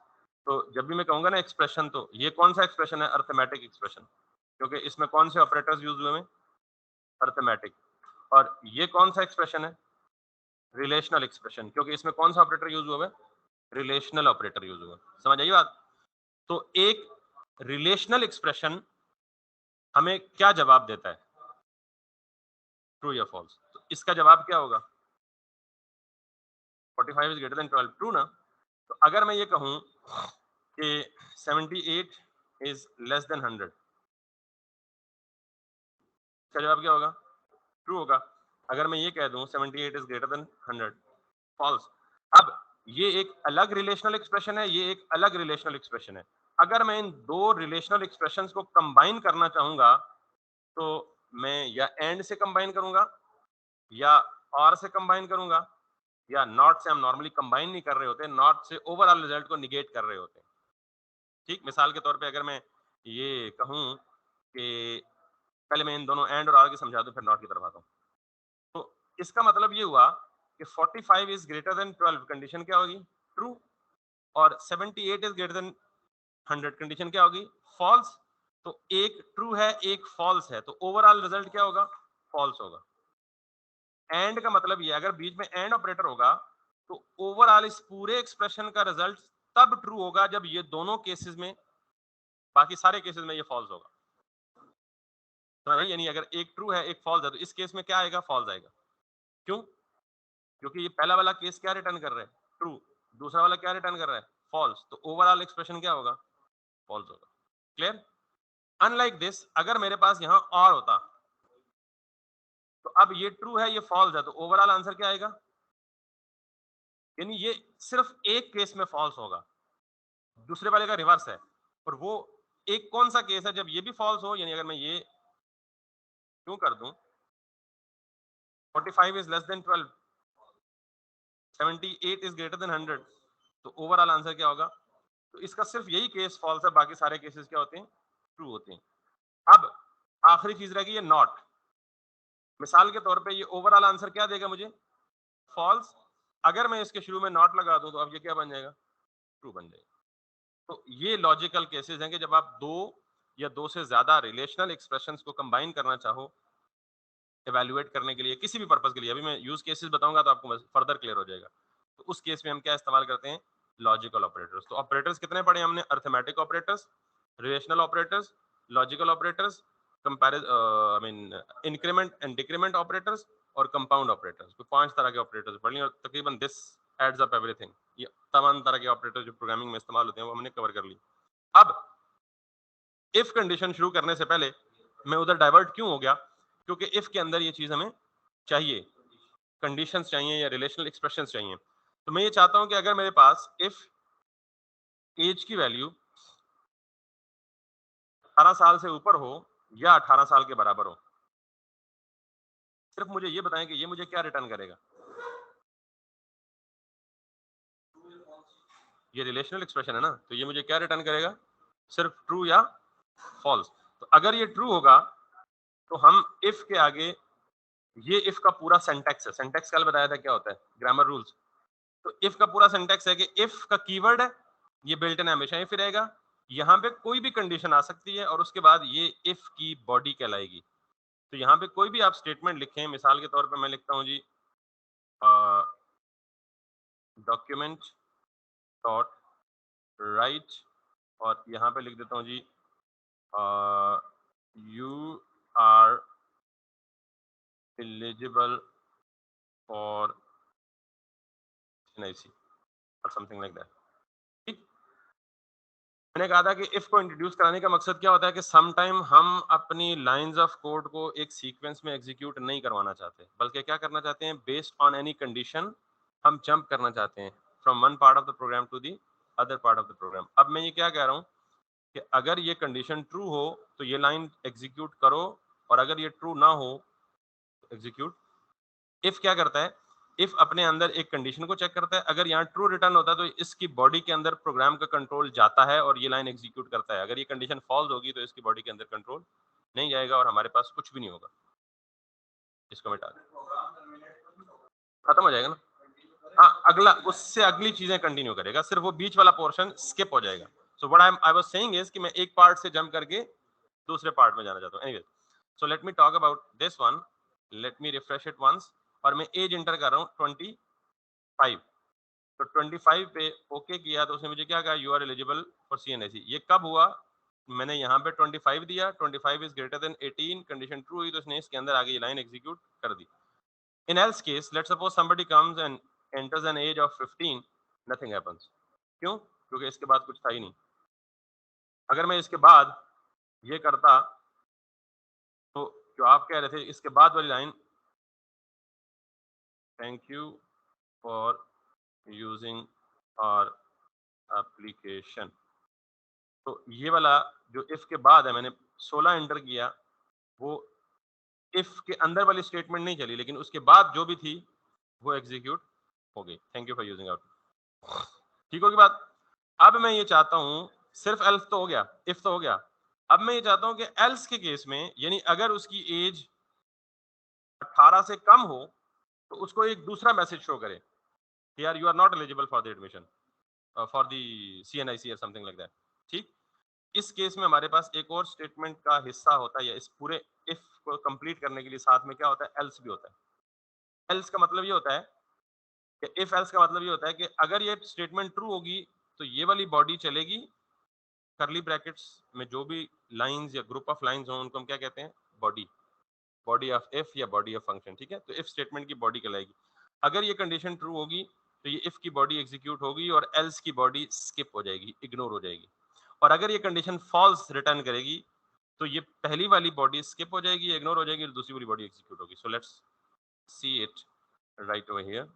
तो जब भी मैं कहूंगा ना एक्सप्रेशन, तो ये कौन सा एक्सप्रेशन है? अर्थमेटिक एक्सप्रेशन, क्योंकि इसमें कौन से ऑपरेटर्स यूज हुए हैं? अर्थमेटिक। और ये कौन सा एक्सप्रेशन है? रिलेशनल एक्सप्रेशन, क्योंकि इसमें कौन सा ऑपरेटर यूज हुआ है? रिलेशनल ऑपरेटर यूज हुआ है। समझ आई बात? तो एक रिलेशनल एक्सप्रेशन हमें क्या जवाब देता है, ट्रू या फॉल्स? तो इसका जवाब क्या होगा? 45 इज ग्रेटर देन 12, ट्रू ना? तो अगर मैं ये कहूं कि 78 इज लेस देन 100, इसका जवाब क्या होगा? ट्रू होगा। अगर मैं ये कह दूं 78 इज ग्रेटर देन 100, फॉल्स। अब ये एक अलग रिलेशनल एक्सप्रेशन है, ये एक अलग रिलेशनल एक्सप्रेशन है। अगर मैं इन दो रिलेशनल एक्सप्रेशंस को कंबाइन करना चाहूंगा, तो मैं या एंड से कंबाइन करूंगा, या और से कंबाइन करूंगा, या नॉट से। हम नॉर्मली कंबाइन नहीं कर रहे होते, नॉट से ओवरऑल रिजल्ट को निगेट कर रहे होते हैं। ठीक, मिसाल के तौर पे अगर मैं ये कहूं कि, पहले मैं इन दोनों एंड और आर की समझा दूं, फिर नॉट की तरफ आता हूं। तो इसका मतलब ये हुआ कि 45 इज ग्रेटर देन 12, कंडीशन क्या होगी? ट्रू। और 78 इज ग्रेटर देन 100, कंडीशन क्या होगी? फॉल्स। तो एक ट्रू है, एक फॉल्स है, तो ओवरऑल रिजल्ट क्या होगा? फॉल्स होगा। एंड का मतलब ये, अगर बीच में एंड ऑपरेटर होगा तो ओवरऑल इस पूरे एक्सप्रेशन का रिजल्ट तब ट्रू होगा जब ये दोनों केसेस में, बाकी सारे केसेस में ये फॉल्स होगा। तो यानी अगर एक ट्रू है एक फॉल्स है, तो इस केस में क्या आएगा? फॉल्स आएगा। क्यों? क्योंकि ये पहला वाला केस क्या रिटर्न कर रहा है? ट्रू। दूसरा वाला क्या रिटर्न कर रहा है? फॉल्स। तो ओवरऑल एक्सप्रेशन क्या होगा? फॉल्स होगा। क्लियर? अनलाइक दिस, अगर मेरे पास यहां और होता, तो अब ये ट्रू है ये फॉल्स है, तो ओवरऑल आंसर क्या आएगा? यानी ये सिर्फ एक केस में फॉल्स होगा, दूसरे वाले का रिवर्स है। और वो एक कौन सा केस है जब ये भी फॉल्स हो, यानी अगर मैं ये क्यों कर दूं 45 is less than 12, 78 is greater then 100, तो ओवरऑल आंसर क्या होगा? तो इसका सिर्फ यही केस फॉल्स है, बाकी सारे केसेस क्या होते हैं? ट्रू होते हैं। अब आखिरी चीज रह गई है नॉट। मिसाल के तौर पे ये ओवरऑल आंसर क्या देगा मुझे? फॉल्स। अगर मैं इसके शुरू में नॉट लगा दूं तो अब ये क्या बन जाएगा? ट्रू बन जाएगा। तो ये लॉजिकल केसेस हैं कि जब आप दो या दो से ज्यादा रिलेशनल एक्सप्रेशंस को कंबाइन करना चाहो इवैल्यूएट करने के लिए, किसी भी पर्पस के लिए, अभी मैं यूज केसेस बताऊंगा तो आपको फर्दर क्लियर हो जाएगा। तो उस केस में हम क्या इस्तेमाल करते हैं? Logical operators. तो ऑपरेटर्स कितने पढ़े हमने? Arithmetic operators, relational operators, logical operators, I mean increment and decrement operators और कंपाउंड ऑपरेटर्स। तो 5 तरह के ऑपरेटर्स पढ़ लिए और तकरीबन दिस एड्स अप एवरीथिंग। ये तमाम तरह के ऑपरेटर जो प्रोग्रामिंग में इस्तेमाल होते हैं वो हमने कवर कर ली। अब इफ कंडीशन शुरू करने से पहले मैं उधर डाइवर्ट क्यों हो गया? क्योंकि इफ के अंदर ये चीज हमें चाहिए, कंडीशंस चाहिए या रिलेशनल एक्सप्रेशंस चाहिए। तो मैं ये चाहता हूं कि अगर मेरे पास इफ एज की वैल्यू 18 साल से ऊपर हो या 18 साल के बराबर हो, सिर्फ मुझे ये बताएं कि ये मुझे क्या रिटर्न करेगा। ये रिलेशनल एक्सप्रेशन है ना, तो ये मुझे क्या रिटर्न करेगा? सिर्फ ट्रू या फॉल्स। तो अगर ये ट्रू होगा तो हम इफ के आगे, ये इफ का पूरा सेंटेक्स है, सेंटेक्स कल बताया था क्या होता है, ग्रामर रूल्स। तो इफ का पूरा सिंटैक्स है कि इफ का कीवर्ड है, ये बिल्ट इन हमेशा इफ रहेगा। यहाँ पे कोई भी कंडीशन आ सकती है और उसके बाद ये इफ की बॉडी कहलाएगी। तो यहाँ पे कोई भी आप स्टेटमेंट लिखें, मिसाल के तौर पे मैं लिखता हूँ जी डॉक्यूमेंट डॉट राइट, और यहाँ पे लिख देता हूँ जी you are eligible for NIC or something like that. ठीक। मैंने कहा था कि इफ को इंट्रोड्यूस कराने का मकसद क्या होता है कि सम टाइम हम अपनी लाइंस ऑफ कोड को एक सीक्वेंस में एग्जीक्यूट नहीं करवाना चाहते, बल्कि क्या करना चाहते हैं, बेस्ड ऑन एनी कंडीशन हम जंप करना चाहते हैं from one part of the program to the other part of the program. अब मैं ये क्या कह रहा हूँ कि अगर ये कंडीशन ट्रू हो तो ये लाइन एग्जीक्यूट करो, और अगर ये ट्रू ना हो तो एग्जीक्यूट। इफ क्या करता है? इफ अपने अंदर एक कंडीशन को चेक करता है, अगर यहाँ ट्रू रिटर्न होता है तो इसकी बॉडी के अंदर प्रोग्राम का कंट्रोल जाता है और ये लाइन एग्जीक्यूट करता है। अगर ये कंडीशन फॉल्स होगी तो इसकी बॉडी के अंदर कंट्रोल नहीं जाएगा और हमारे पास कुछ भी नहीं होगा। इसको मिटा दें, खत्म हो जाएगा ना। हाँ, अगला उससे अगली चीजें कंटिन्यू करेगा, सिर्फ वो बीच वाला पोर्शन स्किप हो जाएगा। सो what I was saying is कि मैं एक पार्ट से जंप करके दूसरे पार्ट में जाना चाहता हूँ। Anyway, so let me talk about this one, let me refresh it once. और मैं एज एंटर कर रहा हूँ 25। तो 25 पे ओके किया तो उसने मुझे क्या कहा, you are eligible for CNIC. ये कब हुआ? मैंने यहाँ पे 25 दिया, 25 is greater than 18, condition true हुई तो उसने इसके अंदर आगे ये लाइन एग्जीक्यूट कर दी। In else case let's suppose somebody comes and enters an age of 15, nothing happens. क्यों? क्योंकि इसके बाद कुछ था ही नहीं। अगर मैं इसके बाद ये करता तो जो आप कह रहे थे इसके बाद वाली line, thank you for using our application, तो ये वाला जो इफ के बाद है, मैंने 16 एंटर किया, वो इफ के अंदर वाली स्टेटमेंट नहीं चली, लेकिन उसके बाद जो भी थी वो एग्जीक्यूट हो गई। Thank you for using out. ठीक होगी बात? अब मैं ये चाहता हूं, सिर्फ एल्स तो हो गया, इफ तो हो गया। अब मैं ये चाहता हूं कि एल्स के केस में, यानी अगर उसकी एज 18 से कम हो तो उसको एक दूसरा मैसेज शो करे, यार you are not eligible for the admission for the CNIC और समथिंग लाइक दैट। ठीक। इस केस में हमारे पास एक और स्टेटमेंट का हिस्सा होता है, या इस पूरे इफ को कंप्लीट करने के लिए साथ में क्या होता है, एल्स भी होता है। एल्स का मतलब ये होता है कि इफ एल्स का मतलब ये होता है कि अगर ये स्टेटमेंट ट्रू होगी तो ये वाली बॉडी चलेगी, करली ब्रैकेट्स में जो भी लाइंस या ग्रुप ऑफ लाइंस हो उनको हम क्या कहते हैं, बॉडी, बॉडी ऑफ इफ या बॉडी ऑफ फंक्शन। ठीक है, तो इफ स्टेटमेंट की बॉडी कहलाएगी। अगर ये कंडीशन ट्रू होगी तो ये इफ की बॉडी एग्जीक्यूट होगी और एल्स की बॉडी स्किप हो जाएगी, इग्नोर हो जाएगी। और अगर ये कंडीशन फॉल्स रिटर्न करेगी तो ये पहली वाली बॉडी स्किप हो जाएगी, इग्नोर हो जाएगी, और दूसरी वाली बॉडी एग्जीक्यूट होगी। So let's see it right over here.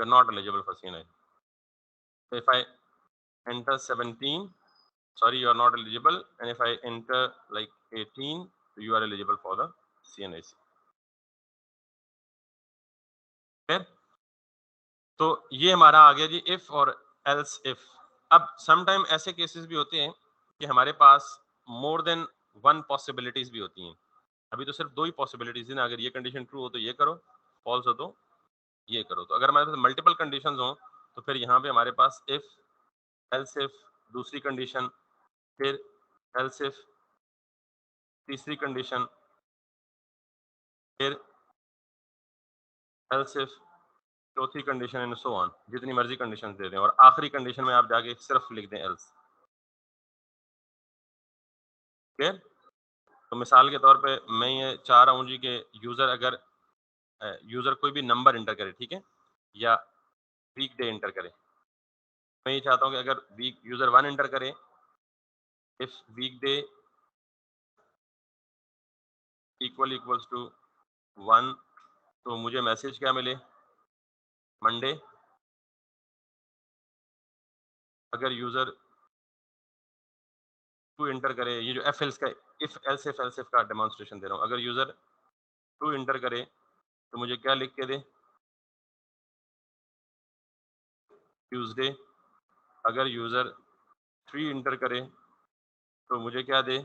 You are not eligible for CNI. If I enter 17, sorry, you are not eligible, and if I enter like 18, you are eligible for the CNIC. Okay? तो ये हमारा आ गया जी इफ और एल्स इफ. अब समटाइम ऐसे केसेस भी होते हैं कि हमारे पास मोर देन वन पॉसिबिलिटीज भी होती हैं. अभी तो सिर्फ दो ही पॉसिबिलिटीज है ना, अगर ये कंडीशन ट्रू हो तो ये करो, फॉल्स हो तो ये करो. तो अगर हमारे पास मल्टीपल कंडीशंस हो तो फिर यहाँ पे हमारे पास इफ, एल्स इफ, दूसरी कंडीशन, फिर एल्स इफ, तीसरी कंडीशन, फिर एल्स इफ, चौथी कंडीशन एंड सो ऑन. जितनी मर्जी कंडीशंस दे दें और आखिरी कंडीशन में आप जाके सिर्फ लिख दें एल्स. क्लियर? तो मिसाल के तौर पे मैं ये चाह रहा हूँ जी कि यूजर कोई भी नंबर इंटर करे, ठीक है, या वीक डे इंटर करे. मैं ये चाहता हूँ कि अगर वीक यूजर 1 इंटर करे, if weekday equals to 1, तो मुझे मैसेज क्या मिले, मंडे. अगर यूजर 2 इंटर करे, ये जो एफ एल्स का इफ एल्स इफ का डेमोन्स्ट्रेशन दे रहा हूँ, अगर यूजर 2 इंटर करे तो मुझे क्या लिख के दे, ट्यूसडे. अगर यूजर 3 इंटर करे तो मुझे क्या दे,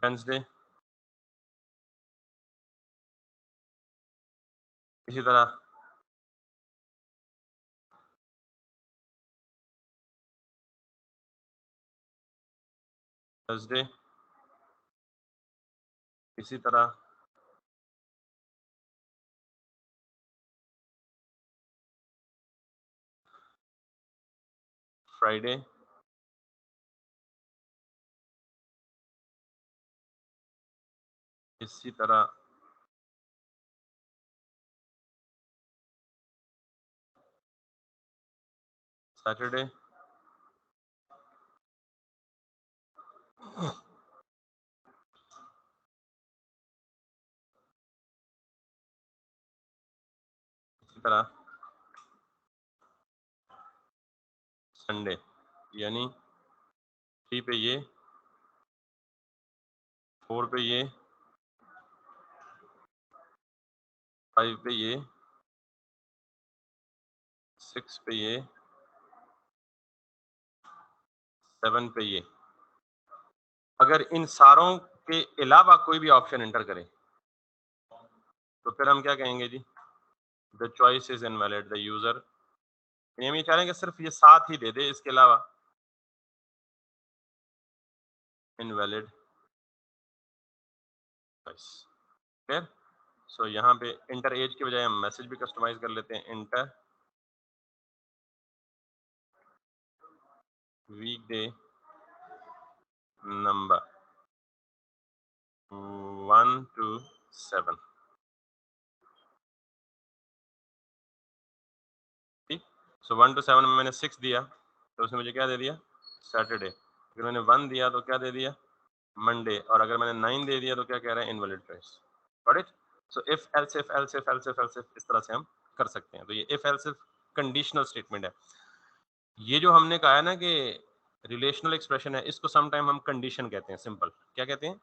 वेंसडे. इसी तरह थर्सडे, इसी तरह फ्राइडे, इसी तरह सैटरडे, इसी तरह संडे. यानी 3 पे ये, 4 पे ये, 5 पे ये, 6 पे ये, 7 पे ये. अगर इन सारों के अलावा कोई भी ऑप्शन एंटर करे तो फिर हम क्या कहेंगे जी, the choice is invalid, the user. हम ये चाह रहे हैं कि सिर्फ ये 7 ही दे दे, इसके अलावा इनवैलिड चॉइस. क्लियर? सो यहाँ पे इंटर एज के बजाय हम मैसेज भी कस्टमाइज कर लेते हैं, इंटर वीकडे नंबर 1 to 7. ठीक. सो 1 to 7 में मैंने 6 दिया तो उसने मुझे क्या दे दिया, सैटरडे. अगर मैंने 1 दिया तो क्या दे दिया, मंडे. और अगर मैंने 9 दे दिया तो क्या कह रहा है, invalid choice. Got it? So if else if else if else if else if इस तरह से हम कर सकते हैं. तो ये if else if conditional statement है. ये जो हमने कहा है ना कि रिलेशनल एक्सप्रेशन है, इसको सम टाइम हम कंडीशन कहते हैं. सिंपल क्या कहते हैं?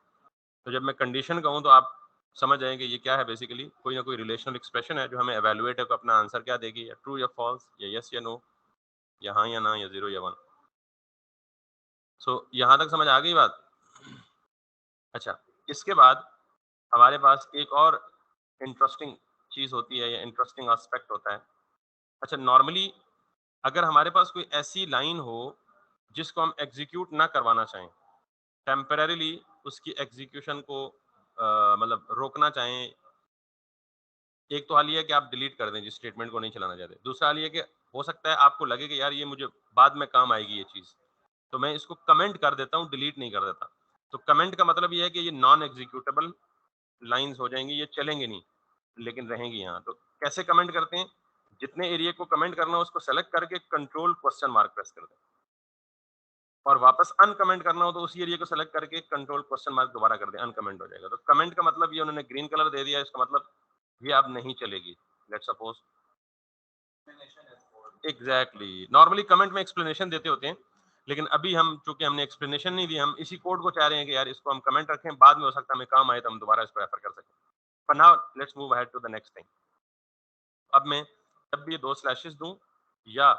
तो जब मैं कंडीशन कहूँ तो आप समझ जाएंगे ये क्या है. बेसिकली कोई ना कोई रिलेशनल एक्सप्रेशन है जो हमें एवेलुएट है को अपना आंसर क्या देगी, या ट्रू या फॉल्स, या यस या नो, या हाँ या ना, या 0 या 1. सो यहाँ तक समझ आ गई बात? अच्छा, इसके बाद हमारे पास एक और इंटरेस्टिंग चीज होती है या इंटरेस्टिंग एस्पेक्ट होता है. अच्छा, नॉर्मली अगर हमारे पास कोई ऐसी लाइन हो जिसको हम एग्जीक्यूट ना करवाना चाहें, टेम्परेरीली उसकी एग्जीक्यूशन को मतलब रोकना चाहें, एक तो हाल ये है कि आप डिलीट कर दें जिस स्टेटमेंट को नहीं चलाना चाहते. दूसरा हाल ये है कि हो सकता है आपको लगे कि यार ये मुझे बाद में काम आएगी ये चीज, तो मैं इसको कमेंट कर देता हूँ, डिलीट नहीं कर देता. तो कमेंट का मतलब ये है कि ये नॉन एग्जीक्यूटेबल लाइंस हो जाएंगी, ये चलेंगे नहीं लेकिन रहेंगी यहाँ. तो कैसे कमेंट करते हैं, जितने एरिया को कमेंट करना है उसको सेलेक्ट करके कंट्रोल क्वेश्चन मार्क प्रेस कर दें. और वापस अनकमेंट करना हो तो उसी एरिया को सेलेक्ट करके कंट्रोल क्वेश्चन मार्क दोबारा कर दें, अनकमेंट हो जाएगा। तो कमेंट का मतलब ये उन्होंने ग्रीन कलर दे दिया, इसका मतलब ये अब नहीं चलेगी। Let's suppose exactly, normally comment में एक्सप्लेनेशन देते होते हैं, लेकिन अभी हम चूंकि हमने एक्सप्लेनेशन नहीं दी, हम इसी कोड को चाह रहे हैं कि यार इसको हम कमेंट रखें, बाद में हो सकता है हमें काम आए तो हम दोबारा इसको रेफर कर सकें। पर now let's move ahead to the next thing. अब मैं जब भी दो स्लैशेस दूं या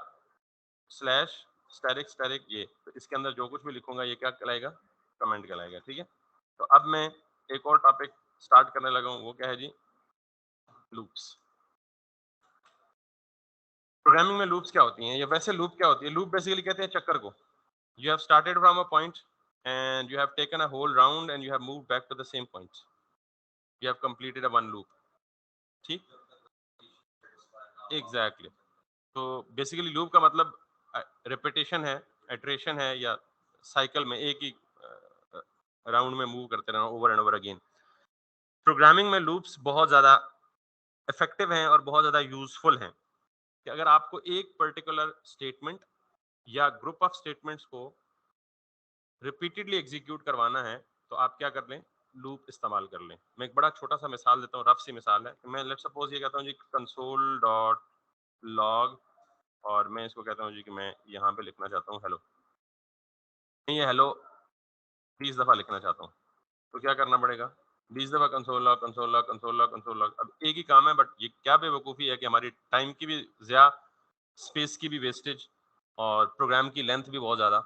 स्लैश स्टैटिक स्टैटिक, ये तो इसके अंदर जो कुछ भी लिखूंगा ये क्या कहलाएगा, कमेंट कहलाएगा। ठीक है, तो अब मैं एक और टॉपिक स्टार्ट करने लगा हूँ, वो क्या है जी, लूप्स। प्रोग्रामिंग में लूप्स क्या होती हैं, या वैसे लूप क्या होती है? लूप बेसिकली कहते हैं चक्कर को। You have started from a point and you have taken a whole round and you have moved back to the same point. You have completed a one loop. ठीक? Exactly. तो बेसिकली लूप का मतलब रिपीटेशन है, इटरेशन है, या साइकिल में एक ही राउंड में मूव करते रहना over and over again. Programming में लूप्स बहुत ज़्यादा इफेक्टिव हैं और बहुत ज़्यादा यूजफुल हैं कि अगर आपको एक पर्टिकुलर स्टेटमेंट या ग्रुप ऑफ स्टेटमेंट्स को रिपीटेडली एग्जीक्यूट करवाना है तो आप क्या कर लें, लूप इस्तेमाल कर लें। मैं एक बड़ा छोटा सा मिसाल देता हूँ, रफ सी मिसाल है। मैं लेट्स सपोज ये कहता हूँ जी कंसोल डॉट लॉग, और मैं इसको कहता हूँ जी कि मैं यहाँ पे लिखना चाहता हूँ हेलो। ये हेलो 20 दफा लिखना चाहता हूँ, तो क्या करना पड़ेगा, 20 दफा console log console log console log console log. अब एक ही काम है, बट ये क्या बेवकूफ़ी है कि हमारी टाइम की भी ज़्यादा, स्पेस की भी वेस्टेज, और प्रोग्राम की लेंथ भी बहुत ज़्यादा।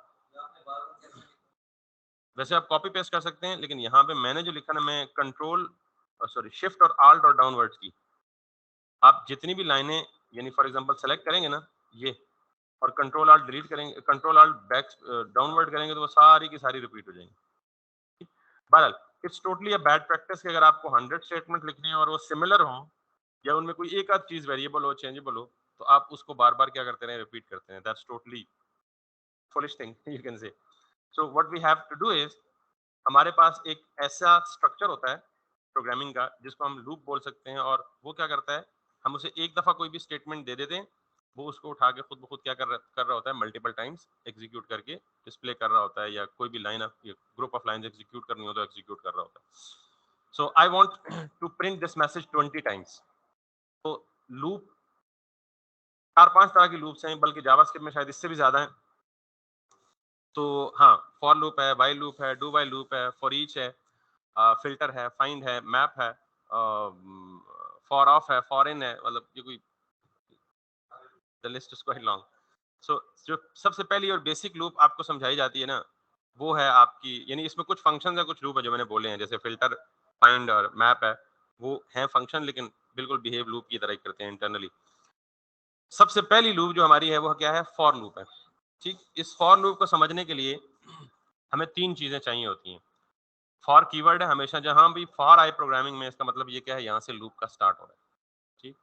वैसे आप कॉपी पेस्ट कर सकते हैं, लेकिन यहाँ पे मैंने जो लिखा ना, मैं कंट्रोल सॉरी शिफ्ट और आल्ट और डाउनवर्ड्स की, आप जितनी भी लाइनें यानी फॉर एग्जांपल सेलेक्ट करेंगे ना ये, और कंट्रोल आल्ट डिलीट करेंगे, कंट्रोल आल्ट बैक डाउनवर्ड करेंगे, तो वो सारी की सारी रिपीट हो जाएंगी। बहरहाल it's totally a bad practice कि अगर आपको 100 स्टेटमेंट लिखनी है और वो सिमिलर हो, या उनमें कोई एक आध चीज वेरिएबल हो, चेंजेबल हो, तो आप उसको बार बार क्या करते रहे, रिपीट करते हैं। That's totally foolish thing you can say. So what we have to do is, हमारे पास एक ऐसा स्ट्रक्चर होता है प्रोग्रामिंग का जिसको हम लूप बोल सकते हैं, और वो क्या करता है, हम उसे एक दफा कोई भी स्टेटमेंट दे देते हैं, वो उसको उठा के खुद ब खुद क्या कर रहा होता है, मल्टीपल टाइम्स एग्जीक्यूट करके डिस्प्ले कर रहा होता है, या कोई भी line group of lines execute करनी हो तो एग्जीक्यूट कर रहा होता है। So I want to print this message 20 times. तो लूप 4-5 तरह की लूप्स हैं, बल्कि जावास्क्रिप्ट में शायद इससे भी ज्यादा है। तो हाँ, फॉर लूप है, व्हाइल लूप है, डू व्हाइल लूप है, फॉर ईच है, फिल्टर है, फाइंड है, मैप है, फॉर ऑफ है, फॉर इन है, मतलब ये कोई, the list is quite long. So जो सबसे पहली और बेसिक लूप आपको समझाई जाती है ना, वो है आपकी, यानी इसमें कुछ फंक्शन है, कुछ लूप है जो मैंने बोले हैं, जैसे फिल्टर, फाइंड और मैप है, वो है फंक्शन, लेकिन बिल्कुल बिहेव लूप की तरह ही करते हैं इंटरनली। सबसे पहली लूप जो हमारी है वो क्या है, फॉर लूप है। ठीक, इस फॉर लूप को समझने के लिए हमें तीन चीजें चाहिए होती हैं। फॉर कीवर्ड है हमेशा, जहां भी फॉर आए प्रोग्रामिंग में, इसका मतलब ये क्या है, यहाँ से लूप का स्टार्ट हो रहा है। ठीक,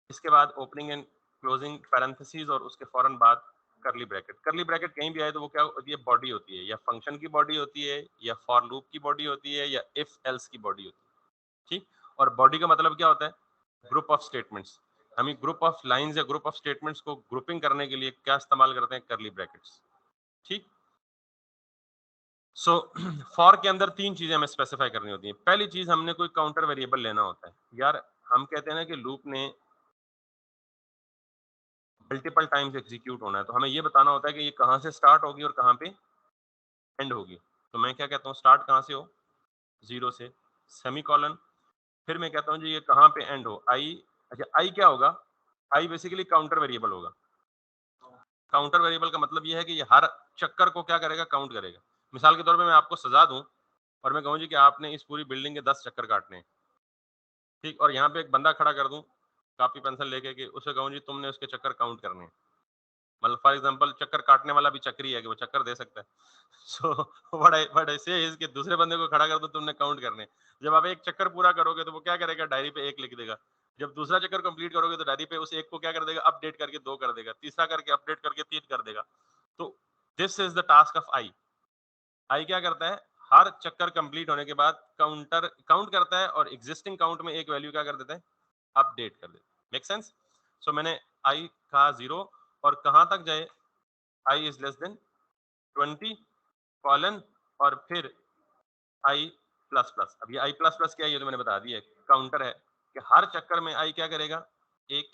इसके बाद ओपनिंग एंड क्लोजिंग पैरेंथेसिस, और उसके फौरन बाद करली ब्रैकेट। करली ब्रैकेट कहीं भी आए तो वो क्या होती है, बॉडी होती है, या फंक्शन की बॉडी होती है, या फॉर लूप की बॉडी होती है, या इफ एल्स की बॉडी होती है। ठीक, और बॉडी का मतलब क्या होता है, ग्रुप ऑफ स्टेटमेंट्स। हम ग्रुप ऑफ लाइंस या ग्रुप ऑफ स्टेटमेंट्स को ग्रुपिंग करने के लिए क्या इस्तेमाल करते हैं, करली ब्रैकेट्स। ठीक, सो फॉर के अंदर तीन चीजें हमें स्पेसिफाई करनी होती हैं। पहली चीज, हमने कोई काउंटर वेरिएबल लेना होता है। यार हम कहते हैं ना कि लूप ने मल्टीपल टाइम्स एग्जीक्यूट होना है, तो हमें ये बताना होता है कि ये कहाँ से स्टार्ट होगी और कहाँ पे एंड होगी। तो मैं क्या कहता हूँ, स्टार्ट कहाँ से हो, 0 से, सेमी कॉलन, फिर मैं कहता हूँ जी ये कहाँ पे एंड हो, आई। अच्छा, आई क्या होगा, आई बेसिकली काउंटर वेरिएबल होगा। काउंटर वेरिएबल का मतलब ये है कि ये हर चक्कर को क्या करेगा, काउंट करेगा। मिसाल के तौर पे मैं आपको सजा दूं और मैं कहूँ जी कि आपने इस पूरी बिल्डिंग के 10 चक्कर काटने हैं। ठीक, और यहाँ पे एक बंदा खड़ा कर दूं कॉपी पेंसिल लेके, कि उसे कहूँ जी तुमने उसके चक्कर काउंट करने हैं। मतलब फॉर एग्जांपल चक्कर काटने वाला भी चक्री है कि वो चक्कर दे सकता है। सो व्हाट आई से इज कि दूसरे बंदे को खड़ा कर दो, तुमने काउंट करने हैं। जब आप एक चक्कर पूरा करोगे तो वो क्या करेगा, डायरी पे 1 लिख देगा। जब दूसरा चक्कर कंप्लीट करोगे तो डायरी पे उस एक को क्या कर देगा, अपडेट करके 2 कर देगा, तीसरा करके अपडेट करके 3 कर देगा। तो this is the task of I. I क्या करता है, हर चक्कर कंप्लीट होने के बाद काउंटर काउंट करता है, और एग्जिस्टिंग काउंट में एक वैल्यू क्या कर देता है, अपडेट कर देता है। Make sense? सो मैंने आई कहा 0, और कहां तक जाए, I is less than 20 colon और फिर आई प्लस प्लस। अब ये आई प्लस प्लस क्या है ये तो मैंने बता दिया है, काउंटर है कि हर चक्कर में आई क्या करेगा, एक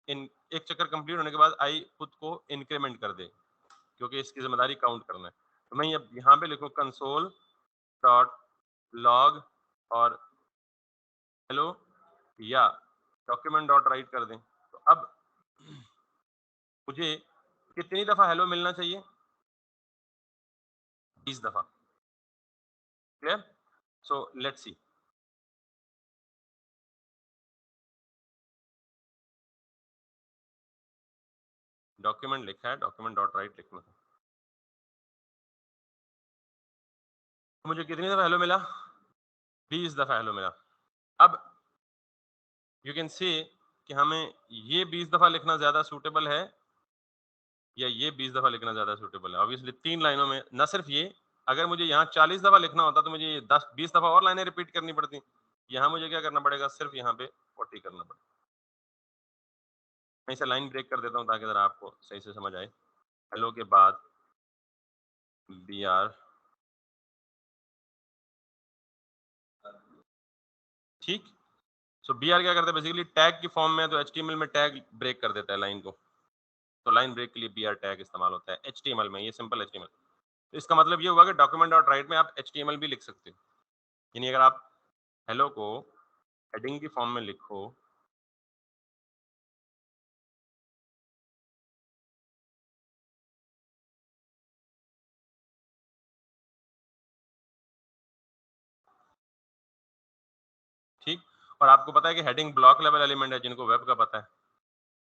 एक चक्कर कंप्लीट होने के बाद आई खुद को इंक्रीमेंट कर दे, क्योंकि इसकी जिम्मेदारी काउंट करना है। तो मैं अब यहाँ पे लिखूँ कंसोल डॉट लॉग और हेलो या डॉक्यूमेंट डॉट राइट कर दें। तो अब मुझे कितनी दफा हेलो मिलना चाहिए, 20 दफा। Clear? So let's C. Document लिखा है, डॉक्यूमेंट डॉट राइट लिखना है। तो मुझे कितनी दफा हेलो मिला, 20 दफा हेलो मिला। अब यू कैन सी कि हमें ये 20 दफा लिखना ज्यादा सूटेबल है या ये 20 दफा लिखना ज्यादा सूटेबल है। ऑब्वियसली 3 लाइनों में न सिर्फ ये, अगर मुझे यहाँ 40 दफा लिखना होता तो मुझे ये 10-20 दफा और लाइनें रिपीट करनी पड़ती। यहाँ मुझे क्या करना पड़ेगा, सिर्फ यहाँ पे 40 करना पड़ेगा। मैं इसे लाइन ब्रेक कर देता हूँ ताकि जरा आपको सही से समझ आए। हेलो के बाद बी आर, ठीक। सो बी आर क्या करता है, बेसिकली टैग की फॉर्म में, तो HTML में टैग ब्रेक कर देता है लाइन को। तो लाइन ब्रेक के लिए बी आर टैग इस्तेमाल होता है HTML में, ये सिंपल HTML। तो इसका मतलब ये हुआ कि डॉक्यूमेंट डॉट राइट में आप HTML भी लिख सकते हो। यानी अगर आप हेलो को हेडिंग की फॉर्म में लिखो, ठीक। और आपको पता है कि हेडिंग ब्लॉक लेवल एलिमेंट है, जिनको वेब का पता है।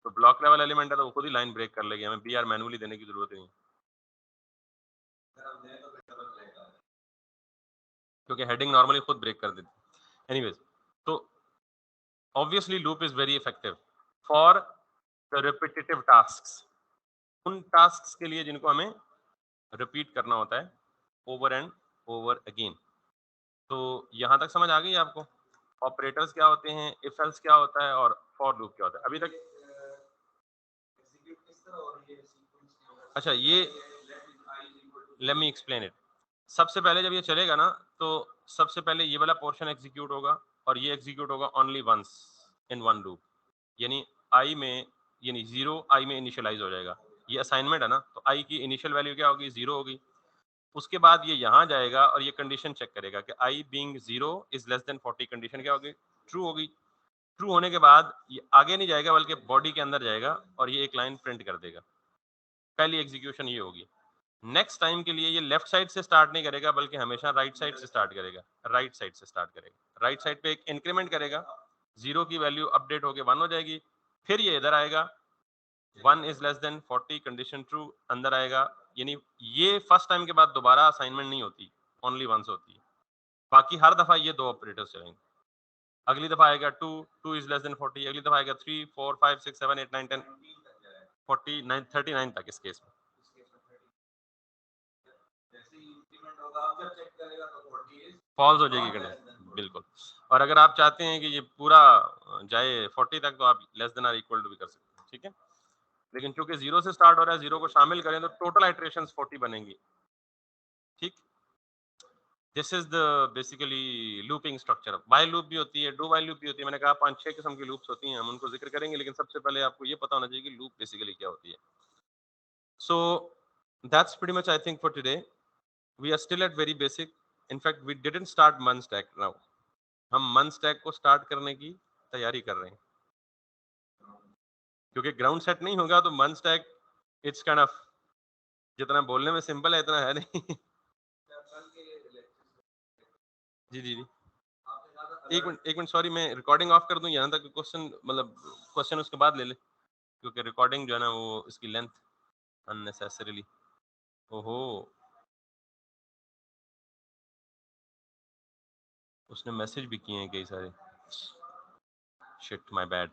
तो ब्लॉक लेवल एलिमेंट है तो वो खुद ही लाइन ब्रेक कर लेगी, हमें बी आर मैनुअली देने की जरूरत नहीं, क्योंकि हेडिंग नॉर्मली खुद ब्रेक कर देती है। एनीवेज, तो obviously loop is very effective for the repetitive tasks, उन टास्क्स के लिए जिनको हमें रिपीट करना होता है ओवर एंड ओवर अगेन। तो यहां तक समझ आ गई आपको ऑपरेटर्स क्या होते हैं, इफ एल्स क्या होता है और फॉर लूप क्या होता है अभी तक? अच्छा, ये लेट मी एक्सप्लेन इट। सबसे पहले जब ये चलेगा ना, तो सबसे पहले ये वाला पोर्शन एग्जीक्यूट होगा और ये एग्जीक्यूट होगा only once in one loop. यानी आई में, यानी 0 आई में इनिशियलाइज हो जाएगा। ये असाइनमेंट है ना, तो आई की इनिशियल वैल्यू क्या होगी, 0 होगी। उसके बाद ये यहाँ जाएगा और ये कंडीशन चेक करेगा कि I being 0 is less than 40, condition क्या होगी, ट्रू होगी। ट्रू होने के बाद ये आगे नहीं जाएगा बल्कि बॉडी के अंदर जाएगा और ये एक लाइन प्रिंट कर देगा। पहली एग्जीक्यूशन ये होगी। नेक्स्ट टाइम के लिए ये लेफ्ट साइड से स्टार्ट नहीं करेगा बल्कि हमेशा राइट साइड से स्टार्ट करेगा, राइट साइड से स्टार्ट करेगा। राइट साइड पे एक इंक्रीमेंट करेगा, 0 की वैल्यू अपडेट होके 1 हो जाएगी। फिर ये इधर आएगा, 1 is less than 40, condition true, अंदर आएगा। यानी ये फर्स्ट टाइम के बाद दोबारा असाइनमेंट नहीं होती, ओनली वंस होती है। बाकी हर दफा ये दो ऑपरेटर्स चलेंगे। अगली दफा आएगा 2, 2 इज लेस देन 40, अगली दफा आएगा 3, 4, 5, 6, 7, 8, 9, 10, 49, 39 तक इस केस में। फॉल्स हो जाएगी कंडीशन, बिल्कुल। और अगर आप चाहते हैं कि ये पूरा जाए 40 तक, तो आप less than or equal to भी कर सकते हैं, ठीक है। लेकिन चूंकि 0 से स्टार्ट हो रहा है, 0 को शामिल करें तो टोटल आइट्रेशंस 40 बनेंगी, ठीक। This is the basically looping structure. While loop भी होती है, डू व्हाइल लूप भी होती है। मैंने कहा 5-6 किस्म की लूप्स होती हैं, हम उनको जिक्र करेंगे, लेकिन सबसे पहले आपको ये पता होना चाहिए कि लूप बेसिकली क्या होती है। So that's pretty much I think for today. We are still at very basic. In fact we didn't start mean stack now, हम मन स्टैक को स्टार्ट करने की तैयारी कर रहे हैं, क्योंकि ग्राउंड सेट नहीं होगा तो मन स्टैक इट्स काइंड ऑफ, जितना बोलने में सिंपल है इतना है नहीं। जी जी जी, एक मिनट सॉरी, मैं रिकॉर्डिंग ऑफ कर दूं यहाँ तक, क्वेश्चन मतलब क्वेश्चन उसके बाद ले ले, क्योंकि रिकॉर्डिंग जो है ना वो इसकी लेंथ अननेसेसरीली, ओहो उसने मैसेज भी किए हैं कई सारे, शिट माय बैड।